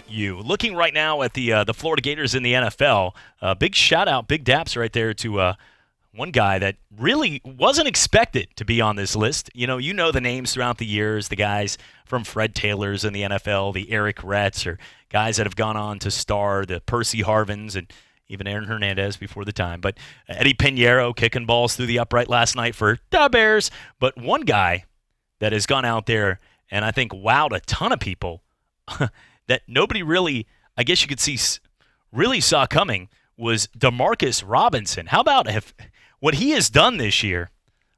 D: you. Looking right now at the Florida Gators in the NFL, big shout out, big daps right there to one guy that really wasn't expected to be on this list. You know the names throughout the years, the guys from Fred Taylor's in the NFL, the Eric Retts, or guys that have gone on to star, the Percy Harvins, and even Aaron Hernandez before the time. But Eddie Pinheiro kicking balls through the upright last night for the Bears. But one guy that has gone out there and I think wowed a ton of people that nobody really, I guess you could see, really saw coming was Demarcus Robinson. How about what he has done this year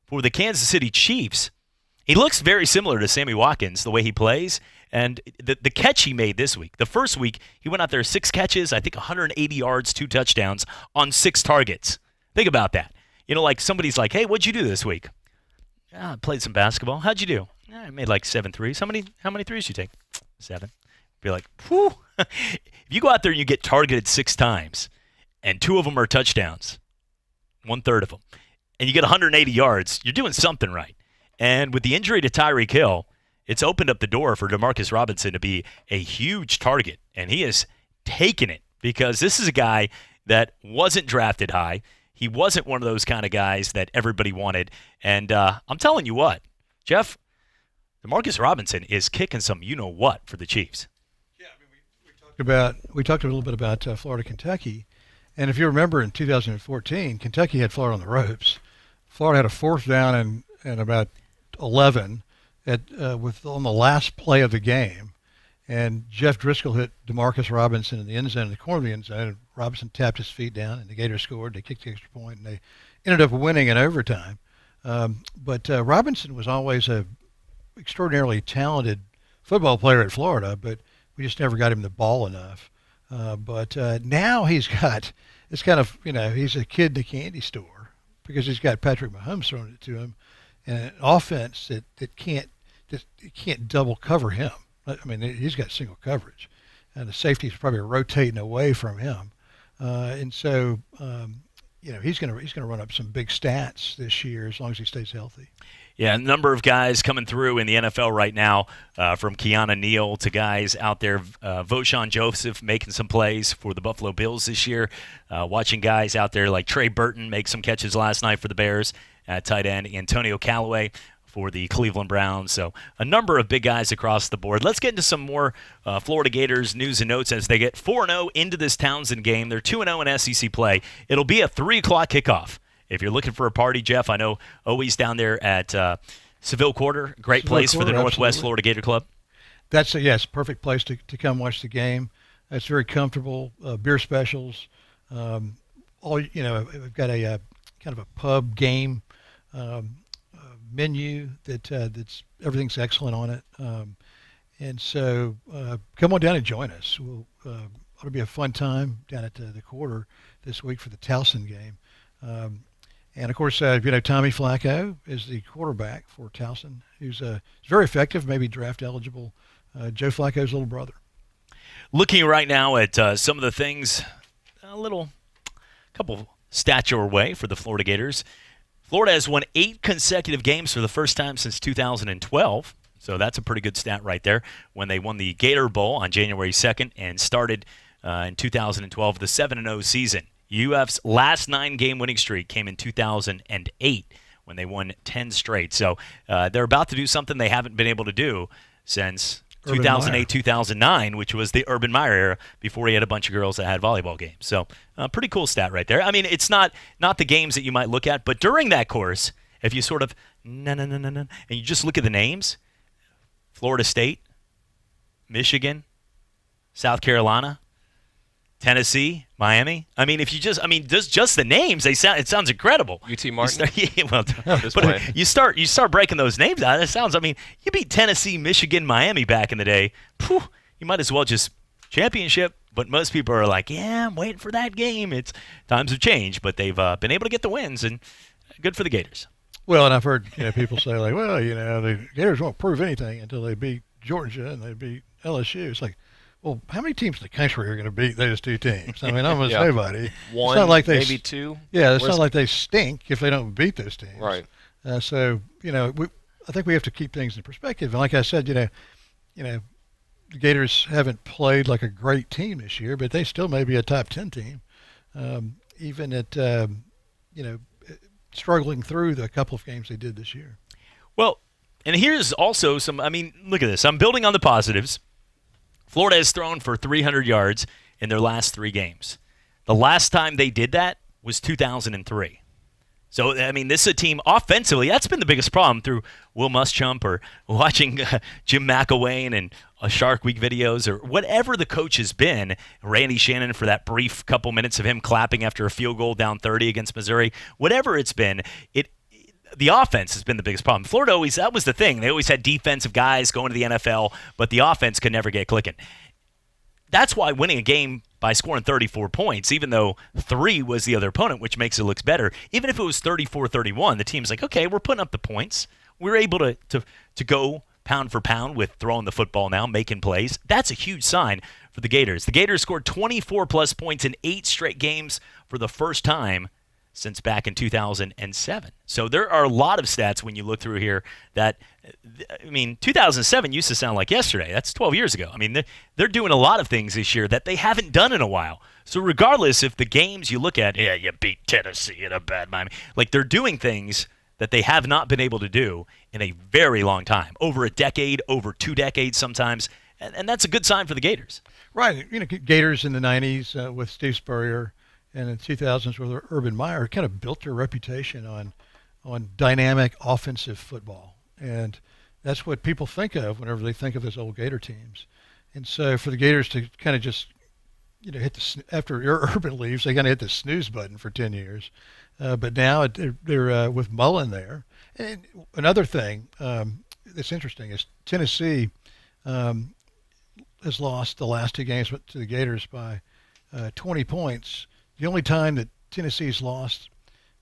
D: for the Kansas City Chiefs? He looks very similar to Sammy Watkins, the way he plays, And the catch he made this week, the first week, he went out there 6 catches, I think 180 yards, 2 touchdowns on 6 targets. Think about that. Like somebody's like, hey, what'd you do this week? I played some basketball. How'd you do? I made like 7 threes. How many threes did you take? 7. Be like, whew. If you go out there and you get targeted 6 times and 2 of them are touchdowns, 1/3 of them, and you get 180 yards, you're doing something right. And with the injury to Tyreek Hill, it's opened up the door for Demarcus Robinson to be a huge target, and he has taken it because this is a guy that wasn't drafted high. He wasn't one of those kind of guys that everybody wanted. And I'm telling you what, Jeff, Demarcus Robinson is kicking some you-know-what for the Chiefs.
E: Yeah, I mean, we talked a little bit about Florida, Kentucky. And if you remember in 2014, Kentucky had Florida on the ropes. Florida had a 4th down and about 11 on the last play of the game. And Jeff Driscoll hit Demarcus Robinson in the end zone, in the corner of the end zone. And Robinson tapped his feet down, and the Gators scored. They kicked the extra point, and they ended up winning in overtime. But Robinson was always a extraordinarily talented football player at Florida, but we just never got him the ball enough. But now he's got, it's kind of, he's a kid in a candy store because he's got Patrick Mahomes throwing it to him, and an offense that can't double cover him. I mean, he's got single coverage, and the safety's probably rotating away from him, and so he's going to run up some big stats this year as long as he stays healthy.
D: Yeah, a number of guys coming through in the NFL right now, from Keanu Neal to guys out there. Voshon Joseph making some plays for the Buffalo Bills this year. Watching guys out there like Trey Burton make some catches last night for the Bears at tight end. Antonio Callaway for the Cleveland Browns. So a number of big guys across the board. Let's get into some more Florida Gators news and notes as they get 4-0 into this Townsend game. They're 2-0 in SEC play. It'll be a 3 o'clock kickoff. If you're looking for a party, Jeff, I know always down there at Seville Quarter, great place for the Northwest Florida Gator Club.
E: That's a perfect place to come watch the game. It's very comfortable. Beer specials. We've got a kind of a pub game menu that's everything's excellent on it. And so come on down and join us. It'll be a fun time down at the Quarter this week for the Towson game. And, of course, Tommy Flacco is the quarterback for Towson, who's very effective, maybe draft eligible. Joe Flacco's little brother.
D: Looking right now at some of the things, couple stats your way for the Florida Gators. Florida has won 8 consecutive games for the first time since 2012. So that's a pretty good stat right there. When they won the Gator Bowl on January 2nd and started in 2012, the 7-0 season. UF's last 9-game winning streak came in 2008 when they won 10 straight. So they're about to do something they haven't been able to do since 2008-2009, which was the Urban Meyer era before he had a bunch of girls that had volleyball games. So pretty cool stat right there. I mean, it's not the games that you might look at, but during that course, if you sort of and you just look at the names, Florida State, Michigan, South Carolina, Tennessee, Miami. I mean, just the names, it sounds incredible.
F: UT Martin.
D: You start breaking those names out. It sounds. I mean, you beat Tennessee, Michigan, Miami back in the day. Phew, you might as well just championship. But most people are like, yeah, I'm waiting for that game. Times have changed, but they've been able to get the wins, and good for the Gators.
E: Well, and I've heard people say like, well, the Gators won't prove anything until they beat Georgia and they beat LSU. It's like, well, how many teams in the country are going to beat those 2 teams? I mean, almost nobody.
F: One,
E: it's not like
F: maybe 2.
E: Yeah, it's not like they stink if they don't beat those teams.
F: Right.
E: So, I think we have to keep things in perspective. And like I said, the Gators haven't played like a great team this year, but they still may be a top 10 team, even at, struggling through the couple of games they did this year.
D: Well, and here's also look at this. I'm building on the positives. Florida has thrown for 300 yards in their last 3 games. The last time they did that was 2003. So, this is a team offensively. That's been the biggest problem through Will Muschamp or watching Jim McElwain and Shark Week videos or whatever the coach has been. Randy Shannon for that brief couple minutes of him clapping after a field goal down 30 against Missouri. Whatever it's been, the offense has been the biggest problem. Florida that was the thing. They always had defensive guys going to the NFL, but the offense could never get clicking. That's why winning a game by scoring 34 points, even though 3 was the other opponent, which makes it look better, even if it was 34-31, the team's like, okay, we're putting up the points. We're able to go pound for pound with throwing the football now, making plays. That's a huge sign for the Gators. The Gators scored 24-plus points in 8 straight games for the first time since back in 2007. So there are a lot of stats when you look through here that, 2007 used to sound like yesterday. That's 12 years ago. I mean, they're doing a lot of things this year that they haven't done in a while. So regardless if the games you look at, you beat Tennessee in a bad Miami, like they're doing things that they have not been able to do in a very long time, over a decade, over 2 decades sometimes, and that's a good sign for the Gators.
E: Right. Gators in the 90s with Steve Spurrier, and in the 2000s with Urban Meyer kind of built their reputation on dynamic offensive football. And that's what people think of whenever they think of those old Gator teams. And so for the Gators to kind of just, hit after Urban leaves, they kind of hit the snooze button for 10 years. But now they're with Mullen there. And another thing that's interesting is Tennessee has lost the last 2 games to the Gators by 20 points. The only time that Tennessee's lost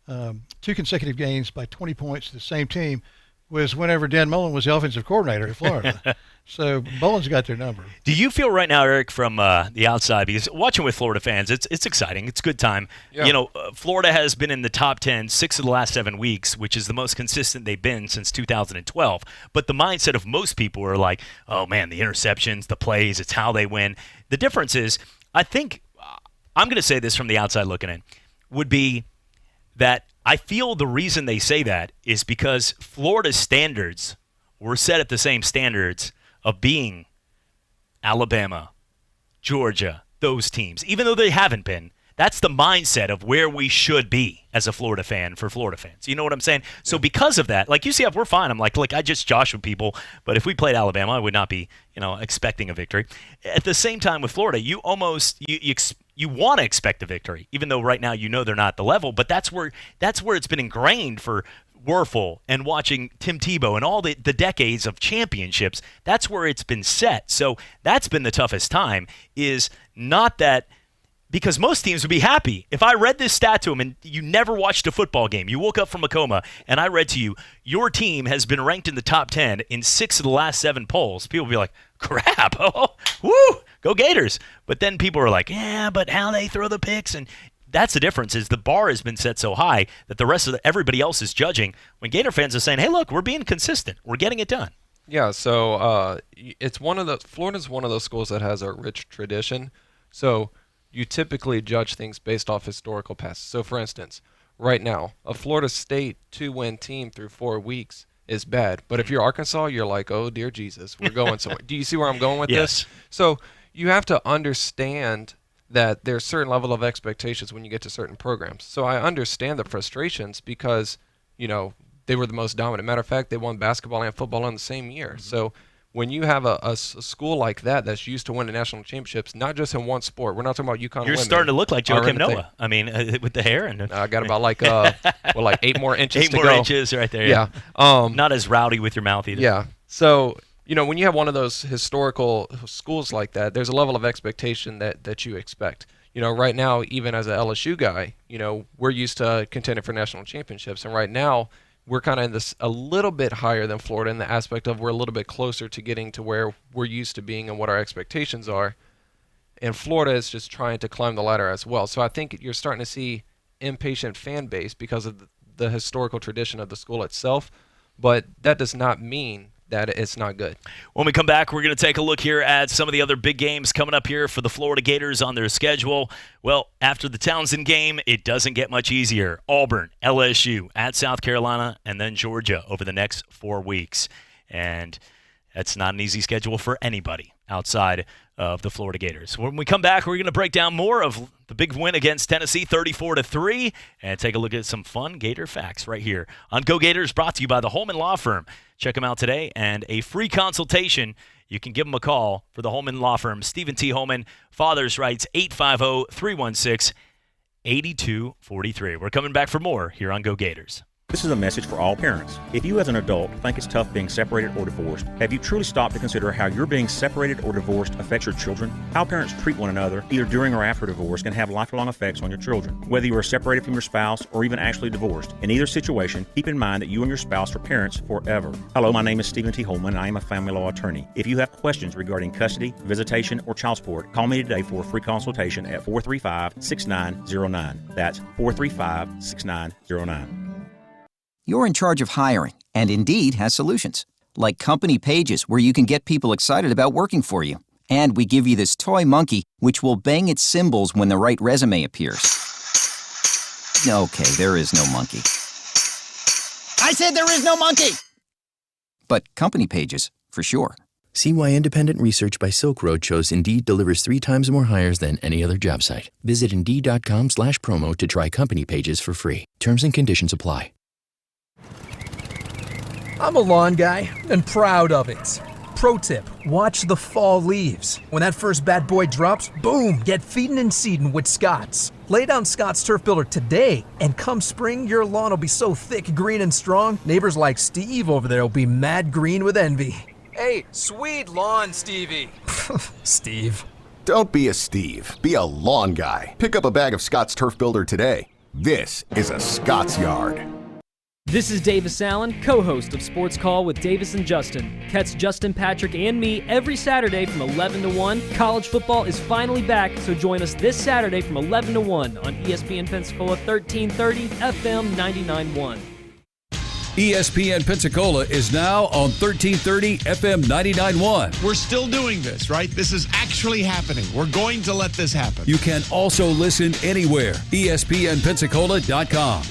E: 2 consecutive games by 20 points to the same team was whenever Dan Mullen was the offensive coordinator at Florida. So Mullen's got their number.
D: Do you feel right now, Eric, from the outside, because watching with Florida fans, it's exciting. It's a good time. Yeah. Florida has been in the top 10 6 of the last 7 weeks, which is the most consistent they've been since 2012. But the mindset of most people are like, oh, man, the interceptions, the plays, it's how they win. The difference is, I think, I'm going to say this from the outside looking in, would be that I feel the reason they say that is because Florida's standards were set at the same standards of being Alabama, Georgia, those teams. Even though they haven't been, that's the mindset of where we should be as a Florida fan for Florida fans. You know what I'm saying? So because of that, like UCF, we're fine. I'm like, look, I just josh with people, but if we played Alabama, I would not be, expecting a victory. At the same time with Florida, you almost you want to expect a victory, even though right now they're not at the level. But that's where it's been ingrained for Werfel and watching Tim Tebow and all the decades of championships. That's where it's been set. So that's been the toughest time, is not that, because most teams would be happy. If I read this stat to them and you never watched a football game, you woke up from a coma, and I read to you, your team has been ranked in the top 10 in 6 of the last 7 polls, people would be like, crap, oh, woo, go Gators. But then people are like, yeah, but how they throw the picks, and that's the difference, is the bar has been set so high that the rest of everybody else is judging, when Gator fans are saying, hey, look, we're being consistent. We're getting it done.
F: Yeah, so Florida's one of those schools that has a rich tradition. So you typically judge things based off historical past. So, for instance, right now, a Florida State 2-win team through 4 weeks is bad. But if you're Arkansas, you're like, oh, dear Jesus, we're going somewhere. Do you see where I'm going with this? So you have to understand that there's a certain level of expectations when you get to certain programs. So I understand the frustrations because, they were the most dominant. Matter of fact, they won basketball and football in the same year. Mm-hmm. So when you have a school like that that's used to winning national championships, not just in one sport, we're not talking about UConn.
D: You're starting to look like Joakim Noah. I mean, with the hair. And
F: I got about like 8 more inches to go.
D: 8 more inches right there.
F: Yeah.
D: Not as rowdy with your mouth either.
F: Yeah. So, when you have one of those historical schools like that, there's a level of expectation that you expect. Right now, even as an LSU guy, we're used to contending for national championships. And right now, we're kind of in this a little bit higher than Florida in the aspect of we're a little bit closer to getting to where we're used to being and what our expectations are. And Florida is just trying to climb the ladder as well. So I think you're starting to see impatient fan base because of the historical tradition of the school itself. But that does not mean that it's not good.
D: When we come back, we're going to take a look here at some of the other big games coming up here for the Florida Gators on their schedule. Well, after the Townsend game, it doesn't get much easier. Auburn, LSU, at South Carolina, and then Georgia over the next 4 weeks. And that's not an easy schedule for anybody outside of the Florida Gators. When we come back, we're going to break down more of the big win against Tennessee, 34-3, and take a look at some fun Gator facts right here on Go Gators, brought to you by the Holman Law Firm. Check them out today, and a free consultation. You can give them a call for the Holman Law Firm. Stephen T. Holman, Father's Rights, 850-316-8243. We're coming back for more here on Go Gators.
G: This is a message for all parents. If you as an adult think it's tough being separated or divorced, have you truly stopped to consider how your being separated or divorced affects your children? How parents treat one another, either during or after divorce, can have lifelong effects on your children. Whether you are separated from your spouse or even actually divorced, in either situation, keep in mind that you and your spouse are parents forever. Hello, my name is Stephen T. Holman, and I am a family law attorney. If you have questions regarding custody, visitation, or child support, call me today for a free consultation at 435-6909. That's 435-6909.
A: You're in charge of hiring, and Indeed has solutions. Like company pages where you can get people excited about working for you. And we give you this toy monkey, which will bang its cymbals when the right resume appears. Okay, there is no monkey. I said there is no monkey! But company pages, for sure.
B: See why independent research by Silk Road shows Indeed delivers 3 times more hires than any other job site. Visit Indeed.com/promo to try company pages for free. Terms and conditions apply.
O: I'm a lawn guy and proud of it. Pro tip, watch the fall leaves. When that first bad boy drops, boom, get feeding and seeding with Scott's. Lay down Scott's Turf Builder today, and come spring, your lawn will be so thick, green, and strong, neighbors like Steve over there will be mad green with envy.
P: Hey, sweet lawn, Stevie.
O: Steve.
Q: Don't be a Steve. Be a lawn guy. Pick up a bag of Scott's Turf Builder today. This is a Scott's Yard.
R: This is Davis Allen, co-host of Sports Call with Davis and Justin. Catch Justin, Patrick, and me every Saturday from 11 to 1. College football is finally back, so join us this Saturday from 11 to 1 on ESPN Pensacola 1330 FM 99.1.
K: ESPN Pensacola is now on 1330 FM 99.1.
S: We're still doing this, right? This is actually happening. We're going to let this happen.
K: You can also listen anywhere. ESPNpensacola.com.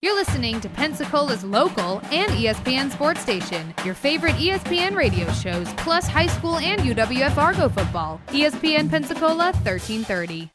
M: You're listening to Pensacola's local and ESPN sports station. Your favorite ESPN radio shows, plus high school and UWF Argo football. ESPN Pensacola 1330.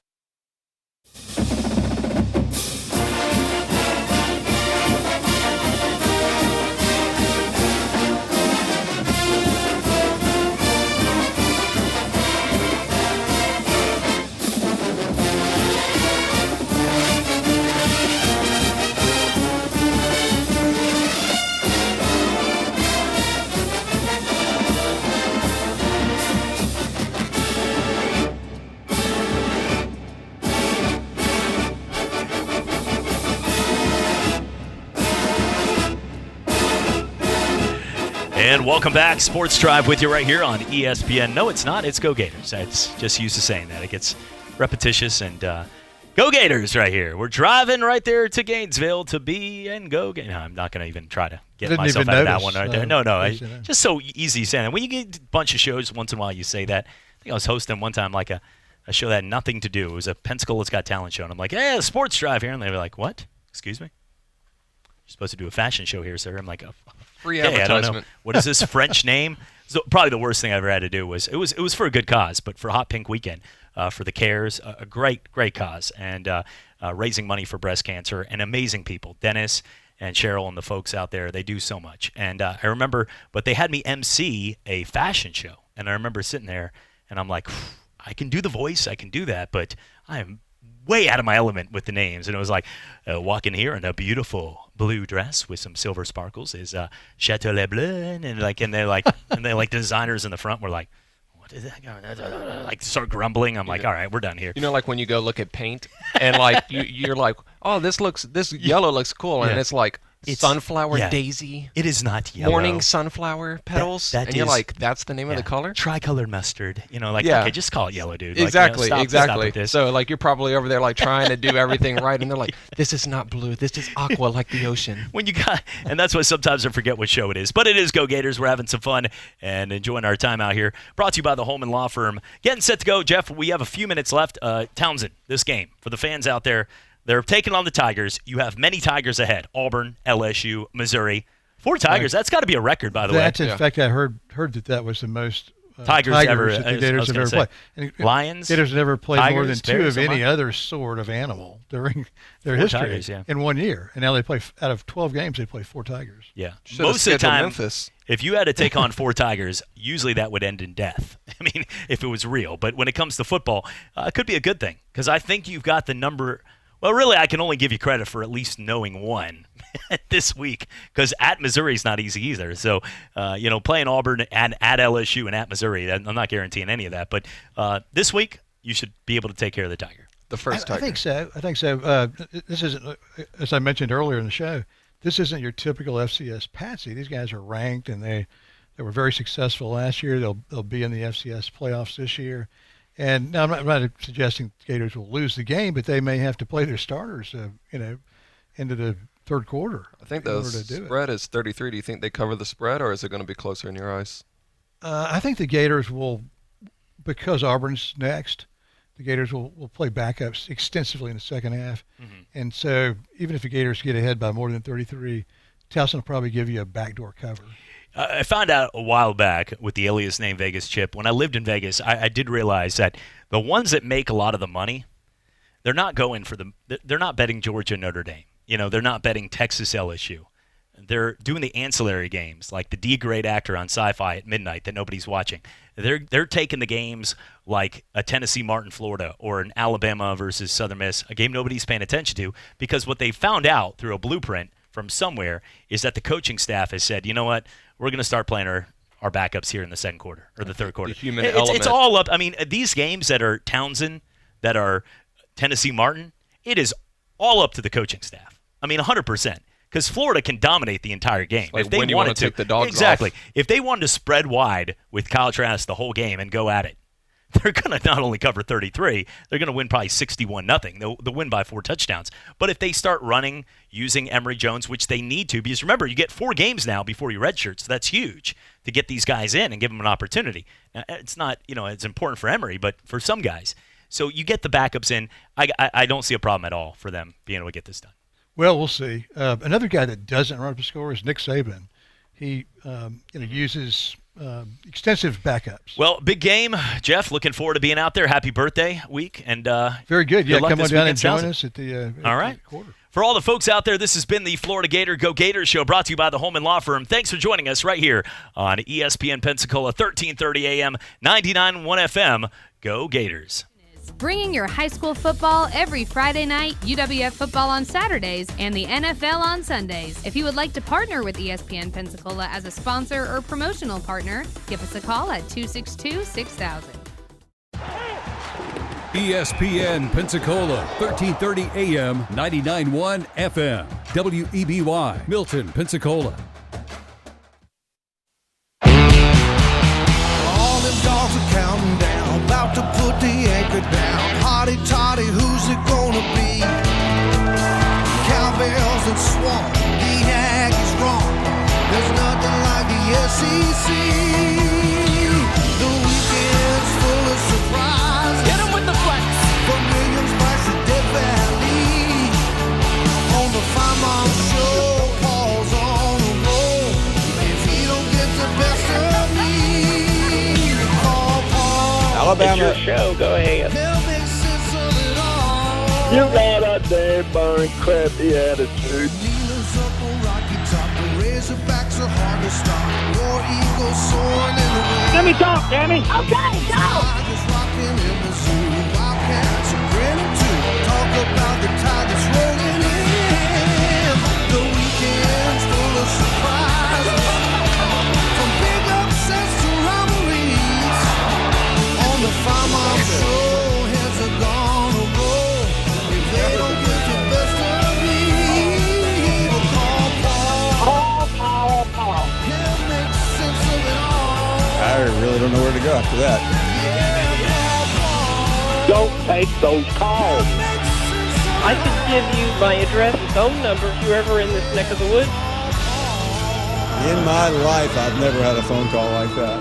D: And welcome back. Sports Drive with you right here on ESPN. No, it's not. It's Go Gators. It's just used to saying that. It gets repetitious. And Go Gators right here. We're driving right there to Gainesville to be and go. No, I'm not going to even try to get myself out of that one right there. No. Just so easy saying that. When you get a bunch of shows, once in a while you say that. I think I was hosting one time like a show that had nothing to do. It was a Pensacola's Got Talent show. And I'm like, hey, Sports Drive here. And they were like, what? Excuse me? You're supposed to do a fashion show here, sir. I'm like, oh.
F: Free
D: I don't know.
F: advertisement.
D: What is this French name? So probably the worst thing I ever had to do was it was for a good cause, but for Hot Pink Weekend, for the CARES, a great cause, and raising money for breast cancer, and amazing people, Dennis and Cheryl and the folks out there, they do so much. And I remember, but they had me MC a fashion show, and I remember sitting there, and I'm like, I can do the voice, I can do that, but I am way out of my element with the names. And it was like, walking here in a beautiful blue dress with some silver sparkles is Chateau Le Bleu, and they're like the designers in the front were like, what is that? Like start grumbling. I'm like, all right, we're done here.
F: You know, like when you go look at paint and like you're like, oh, this yellow looks cool, and it's like sunflower daisy.
D: It is not yellow.
F: Morning sunflower petals.
D: That
F: and you're like, that's the name of the color?
D: Tricolored mustard. You know, okay, just call it yellow, dude.
F: Exactly,
D: like,
F: exactly.
D: Stop this.
F: So like you're probably over there like trying to do everything right, and they're like, this is not blue. This is aqua like the ocean.
D: And that's why sometimes I forget what show it is. But it is Go Gators. We're having some fun and enjoying our time out here. Brought to you by the Holman Law Firm. Getting set to go, Jeff. We have a few minutes left. Townsend, this game for the fans out there. They're taking on the Tigers. You have many Tigers ahead. Auburn, LSU, Missouri. 4 Tigers. That's got to be a record, by the way.
E: In fact, I heard that was the most
D: Tigers ever.
E: That the Gators have ever played. And
D: Lions.
E: Gators never played
D: Tigers,
E: more than 2
D: Bears,
E: of any other sort of animal during their
D: 4
E: history
D: Tigers,
E: in 1 year. And now they play out of 12 games, they play 4 Tigers.
D: Yeah,
F: most of the time, Memphis.
D: If you had to take on 4 Tigers, usually that would end in death. I mean, if it was real. But when it comes to football, it could be a good thing because I think you've got the number Well, really, I can only give you credit for at least knowing one this week, because at Missouri is not easy either. So, playing Auburn and at LSU and at Missouri, I'm not guaranteeing any of that. But this week, you should be able to take care of the Tiger.
F: The first Tiger.
E: I think so. This isn't, as I mentioned earlier in the show, this isn't your typical FCS patsy. These guys are ranked, and they were very successful last year. They'll be in the FCS playoffs this year. And now I'm not suggesting the Gators will lose the game, but they may have to play their starters, into the third quarter.
F: I think the spread is 33. Do you think they cover the spread, or is it going to be closer in your eyes?
E: I think the Gators will, because Auburn's next, the Gators will play backups extensively in the second half. Mm-hmm. And so even if the Gators get ahead by more than 33, Towson will probably give you a backdoor cover.
D: I found out a while back with the alias name Vegas Chip. When I lived in Vegas, I did realize that the ones that make a lot of the money, they're not going for they're not betting Georgia Notre Dame. They're not betting Texas LSU. They're doing the ancillary games, like the D-grade actor on Sci-Fi at midnight that nobody's watching. They're taking the games like a Tennessee Martin Florida or an Alabama versus Southern Miss, a game nobody's paying attention to, because what they found out through a blueprint from somewhere is that the coaching staff has said, you know what, we're going to start playing our backups here in the second quarter or the third quarter.
F: The human element.
D: It's all up. I mean, these games that are Townsend, that are Tennessee Martin, it is all up to the coaching staff. I mean, 100%. Because Florida can dominate the entire game.
F: Like
D: if they
F: when you
D: wanted
F: want to take the dogs
D: exactly.
F: off.
D: If they wanted to spread wide with Kyle Trask the whole game and go at it, they're going to not only cover 33, they're going to win probably 61-0. They'll win by 4 touchdowns. But if they start running using Emory Jones, which they need to, because remember, you get 4 games now before you redshirt, so that's huge to get these guys in and give them an opportunity. Now, it's not, it's important for Emory, but for some guys. So you get the backups in. I don't see a problem at all for them being able to get this done.
E: Well, we'll see. Another guy that doesn't run up a score is Nick Saban. He uses extensive backups.
D: Well, big game, Jeff. Looking forward to being out there. Happy birthday week, and
E: very good. Yeah, come on down and join
D: Towson.
E: us at the
D: all right.
E: The quarter.
D: For all the folks out there, this has been the Florida Gator Go Gators show, brought to you by the Holman Law Firm. Thanks for joining us right here on ESPN Pensacola, 1330 AM, 99.1 FM. Go Gators.
M: Bringing your high school football every Friday night, UWF football on Saturdays, and the NFL on Sundays. If you would like to partner with ESPN Pensacola as a sponsor or promotional partner, give us a call at 262-6000.
K: ESPN Pensacola, 1330 AM, 99.1 FM. WEBY, Milton, Pensacola.
T: All them dogs are counting down, about to put the anchor down. Hotty toddy, who's it gonna be? Cowbells and Swan, the Aggies wrong. There's nothing like the SEC. The weekend's full of surprise. Hit 'em with the flex. From Williams Place to Death Valley. On the Fine Mom Show, Paul's on the roll. If he don't get the best of me, call Paul.
U: Alabama. It's your show. Go ahead. You got a damn burn crappy attitude. Let me talk, Danny. Okay, go. Talk about the tide that's rolling in. The weekend's full of surprises. From big upsets to robberies. On the Farm Mom Show, heads are gonna roll. If they don't get the best of me, we'll call Paul. He'll make sense of it all.
V: I really don't know where to go after that.
U: Don't take those calls.
W: I could give you my address and phone number if you're ever in this neck of the woods.
V: In my life, I've never had a phone call like that.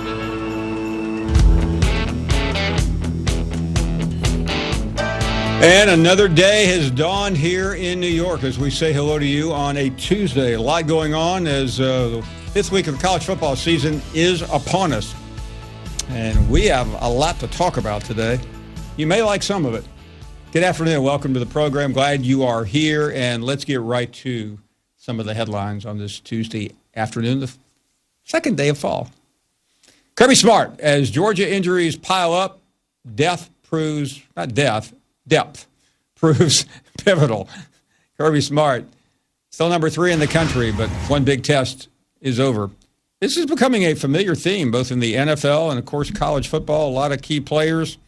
V: And another day has dawned here in New York as we say hello to you on a Tuesday. A lot going on as the 5th week of the college football season is upon us. And we have a lot to talk about today. You may like some of it. Good afternoon. Welcome to the program. Glad you are here. And let's get right to some of the headlines on this Tuesday afternoon, the second day of fall. Kirby Smart, as Georgia injuries pile up, depth proves proves pivotal. Kirby Smart, still number 3 in the country, but one big test is over. This is becoming a familiar theme, both in the NFL and, of course, college football. A lot of key players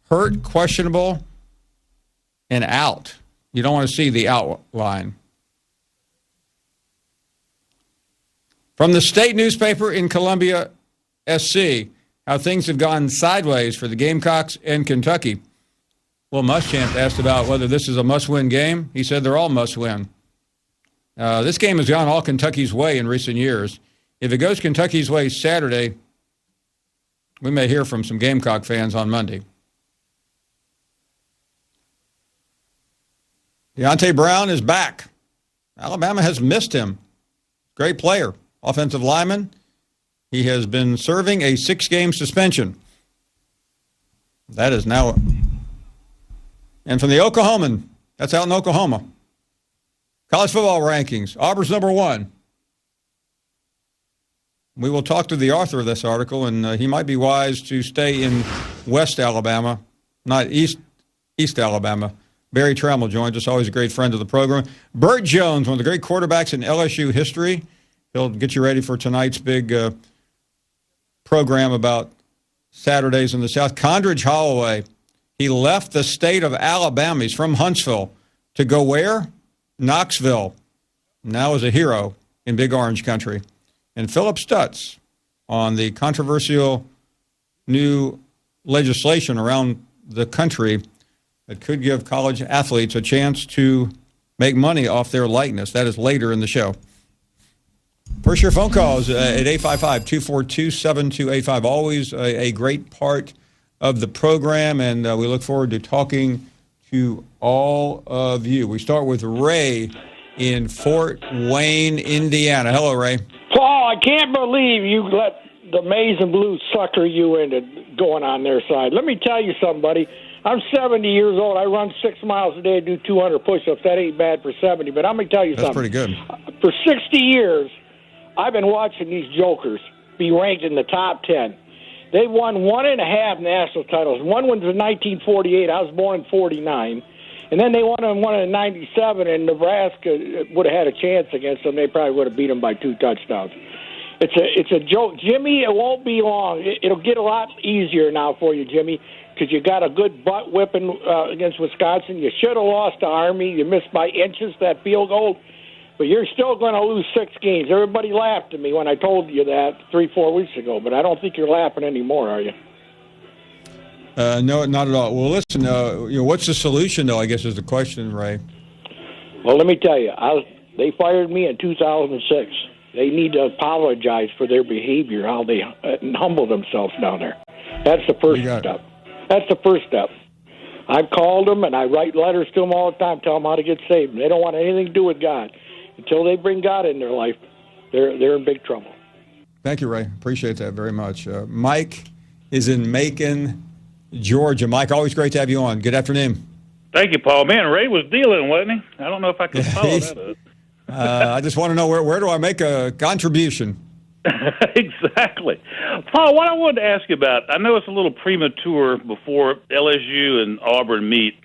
V: hurt, questionable, and out. You don't want to see the outline. From the state newspaper in Columbia, SC, how things have gone sideways for the Gamecocks and Kentucky. Will Muschamp asked about whether this is a must-win game. He said they're all must-win. This game has gone all Kentucky's way in recent years. If it goes Kentucky's way Saturday, we may hear from some Gamecock fans on Monday. Deontay Brown is back. Alabama has missed him. Great player, offensive lineman. He has been serving a 6-game suspension. That is now. And from the Oklahoman, that's out in Oklahoma. College football rankings. Auburn's number 1. We will talk to the author of this article, and he might be wise to stay in West Alabama, not East Alabama. Barry Trammell joins us, always a great friend of the program. Burt Jones, one of the great quarterbacks in LSU history. He'll get you ready for tonight's big program about Saturdays in the South. Condridge Holloway, he left the state of Alabama. He's from Huntsville to go where? Knoxville. Now is a hero in Big Orange Country. And Philip Stutz on the controversial new legislation around the country that could give college athletes a chance to make money off their likeness. That is later in the show. First, your phone calls at 855-242-7285. Always a great part of the program, and we look forward to talking to all of you. We start with Ray in Fort Wayne, Indiana. Hello, Ray.
C: Paul, I can't believe you let the Maize and Blue sucker you into going on their side. Let me tell you something, buddy. I'm 70 years old. I run 6 miles a day, do 200 push-ups. That ain't bad for 70, but I'm going to tell you something.
V: That's pretty good.
C: For 60 years, I've been watching these jokers be ranked in the top 10. They won 1.5 national titles. One was in 1948. I was born in 49. And then they won one in 97, and Nebraska would have had a chance against them. They probably would have beat them by 2 touchdowns. It's a joke. Jimmy, it won't be long. It'll get a lot easier now for you, Jimmy, because you got a good butt whipping against Wisconsin. You should have lost to Army. You missed by inches that field goal. But you're still going to lose 6 games. Everybody laughed at me when I told you that 3-4 weeks ago, but I don't think you're laughing anymore, are you?
V: No, not at all. Well, listen, what's the solution, though, I guess is the question, Ray.
C: Well, let me tell you, they fired me in 2006. They need to apologize for their behavior, how they humble themselves down there. That's the first step. That's the first step. I've called them, and I write letters to them all the time, tell them how to get saved. They don't want anything to do with God. Until they bring God in their life, they're in big trouble.
V: Thank you, Ray. Appreciate that very much. Mike is in Macon, Georgia. Mike, always great to have you on. Good afternoon.
H: Thank you, Paul. Man, Ray was dealing, wasn't he? I don't know if I can follow that up.
V: I just want to know where do I make a contribution?
H: Exactly. Paul, what I wanted to ask you about, I know it's a little premature before LSU and Auburn meet,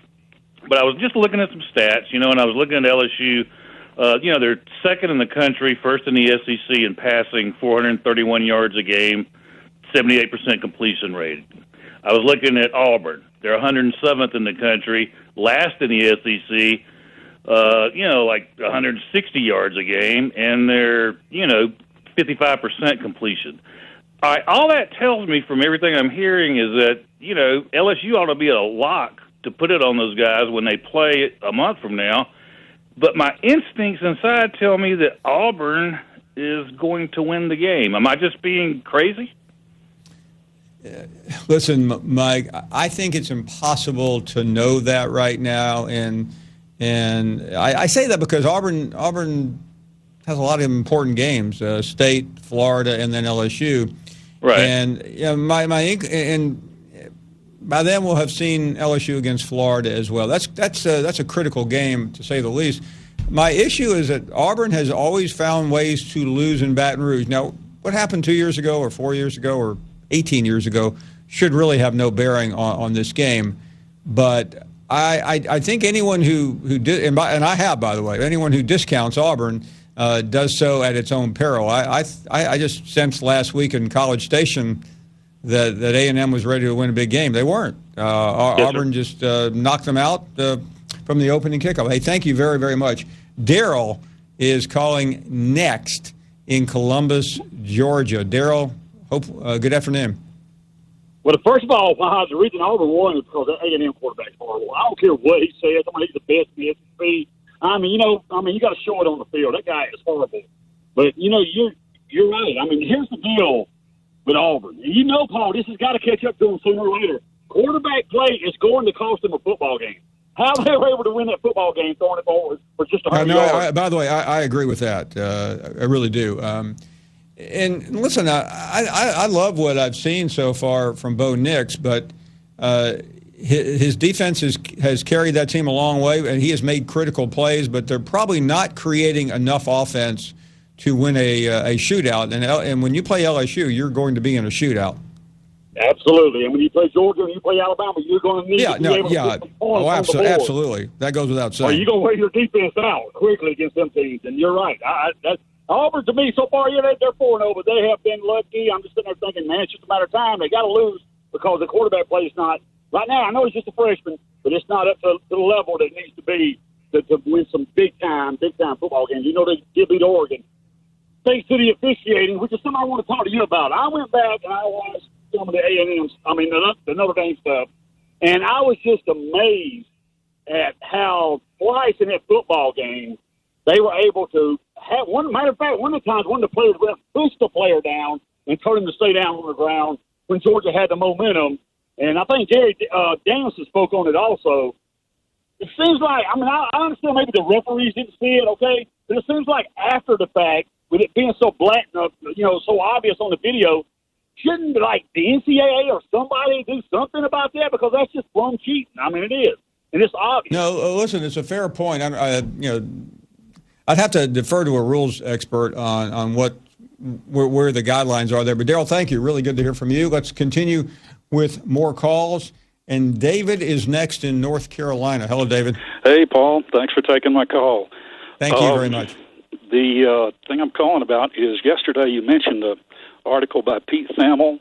H: but I was just looking at some stats, and I was looking at LSU. They're second in the country, first in the SEC in passing, 431 yards a game, 78% completion rate. I was looking at Auburn. They're 107th in the country, last in the SEC, like 160 yards a game, and they're, 55% completion. All that tells me from everything I'm hearing is that, LSU ought to be a lock to put it on those guys when they play a month from now. But my instincts inside tell me that Auburn is going to win the game. Am I just being crazy?
V: Listen, Mike, I think it's impossible to know that right now, and I say that because Auburn has a lot of important games: State, Florida, and then LSU.
H: Right.
V: And and by then we'll have seen LSU against Florida as well. That's a critical game, to say the least. My issue is that Auburn has always found ways to lose in Baton Rouge. Now, what happened 2 years ago or 4 years ago or 18 years ago should really have no bearing on this game. But I think anyone who and I have, by the way, anyone who discounts Auburn does so at its own peril. I just sensed last week in College Station that A&M was ready to win a big game. They weren't. Auburn just knocked them out from the opening kickoff. Hey, thank you very, very much. Daryl is calling next in Columbus, Georgia. Daryl, good afternoon.
J: Well, first of all, the reason Auburn won is because that A&M quarterback's horrible. I don't care what he says. I mean, he's the best in the SEC. You got to show it on the field. That guy is horrible. But you're right. I mean, here's the deal with Auburn. Paul, this has got to catch up to them sooner or later. Quarterback play is going to cost them a football game. How they were able to win that football game throwing it forward for just 100 yards?
V: By the way, I agree with that. I really do. And listen, I love what I've seen so far from Bo Nix, but his defense has carried that team a long way, and he has made critical plays, but they're probably not creating enough offense to win a shootout. And when you play LSU, you're going to be in a shootout.
J: Absolutely. And when you play Georgia and you play Alabama, you're going to need to be able to get some points on the board.
V: Absolutely. That goes without saying.
J: Or you're going to wear your defense out quickly against them teams. And you're right. Auburn, to me, so far, they're 4-0, but they have been lucky. I'm just sitting there thinking, man, it's just a matter of time. They got to lose because the quarterback play is not – right now, I know he's just a freshman, but it's not up to the level that it needs to be to win some big-time football games. They did beat Oregon. Thanks to the officiating, which is something I want to talk to you about. I went back and I watched some of the the Notre Dame stuff, and I was just amazed at how twice in that football game they were able to have one. Matter of fact, one of the times one of the players pushed the player down and told him to stay down on the ground when Georgia had the momentum. And I think Jerry Danielson spoke on it also. It seems like, I understand maybe the referees didn't see it, okay, but it seems like after the fact, with it being so blatant, so obvious on the video, shouldn't the NCAA or somebody do something about that? Because that's just plumb cheating. It is, and it's obvious.
V: No, listen, it's a fair point. I'd have to defer to a rules expert on where the guidelines are there. But Daryl, thank you. Really good to hear from you. Let's continue with more calls. And David is next in North Carolina. Hello, David.
L: Hey, Paul. Thanks for taking my call.
V: Thank you very much.
L: The thing I'm calling about is yesterday you mentioned the article by Pete Thamel.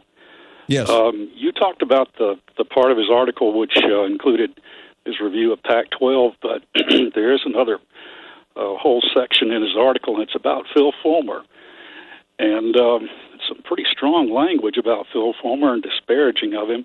V: Yes.
L: You talked about the part of his article which included his review of Pac-12, but there is another whole section in his article, and it's about Phil Fulmer. And some pretty strong language about Phil Fulmer and disparaging of him.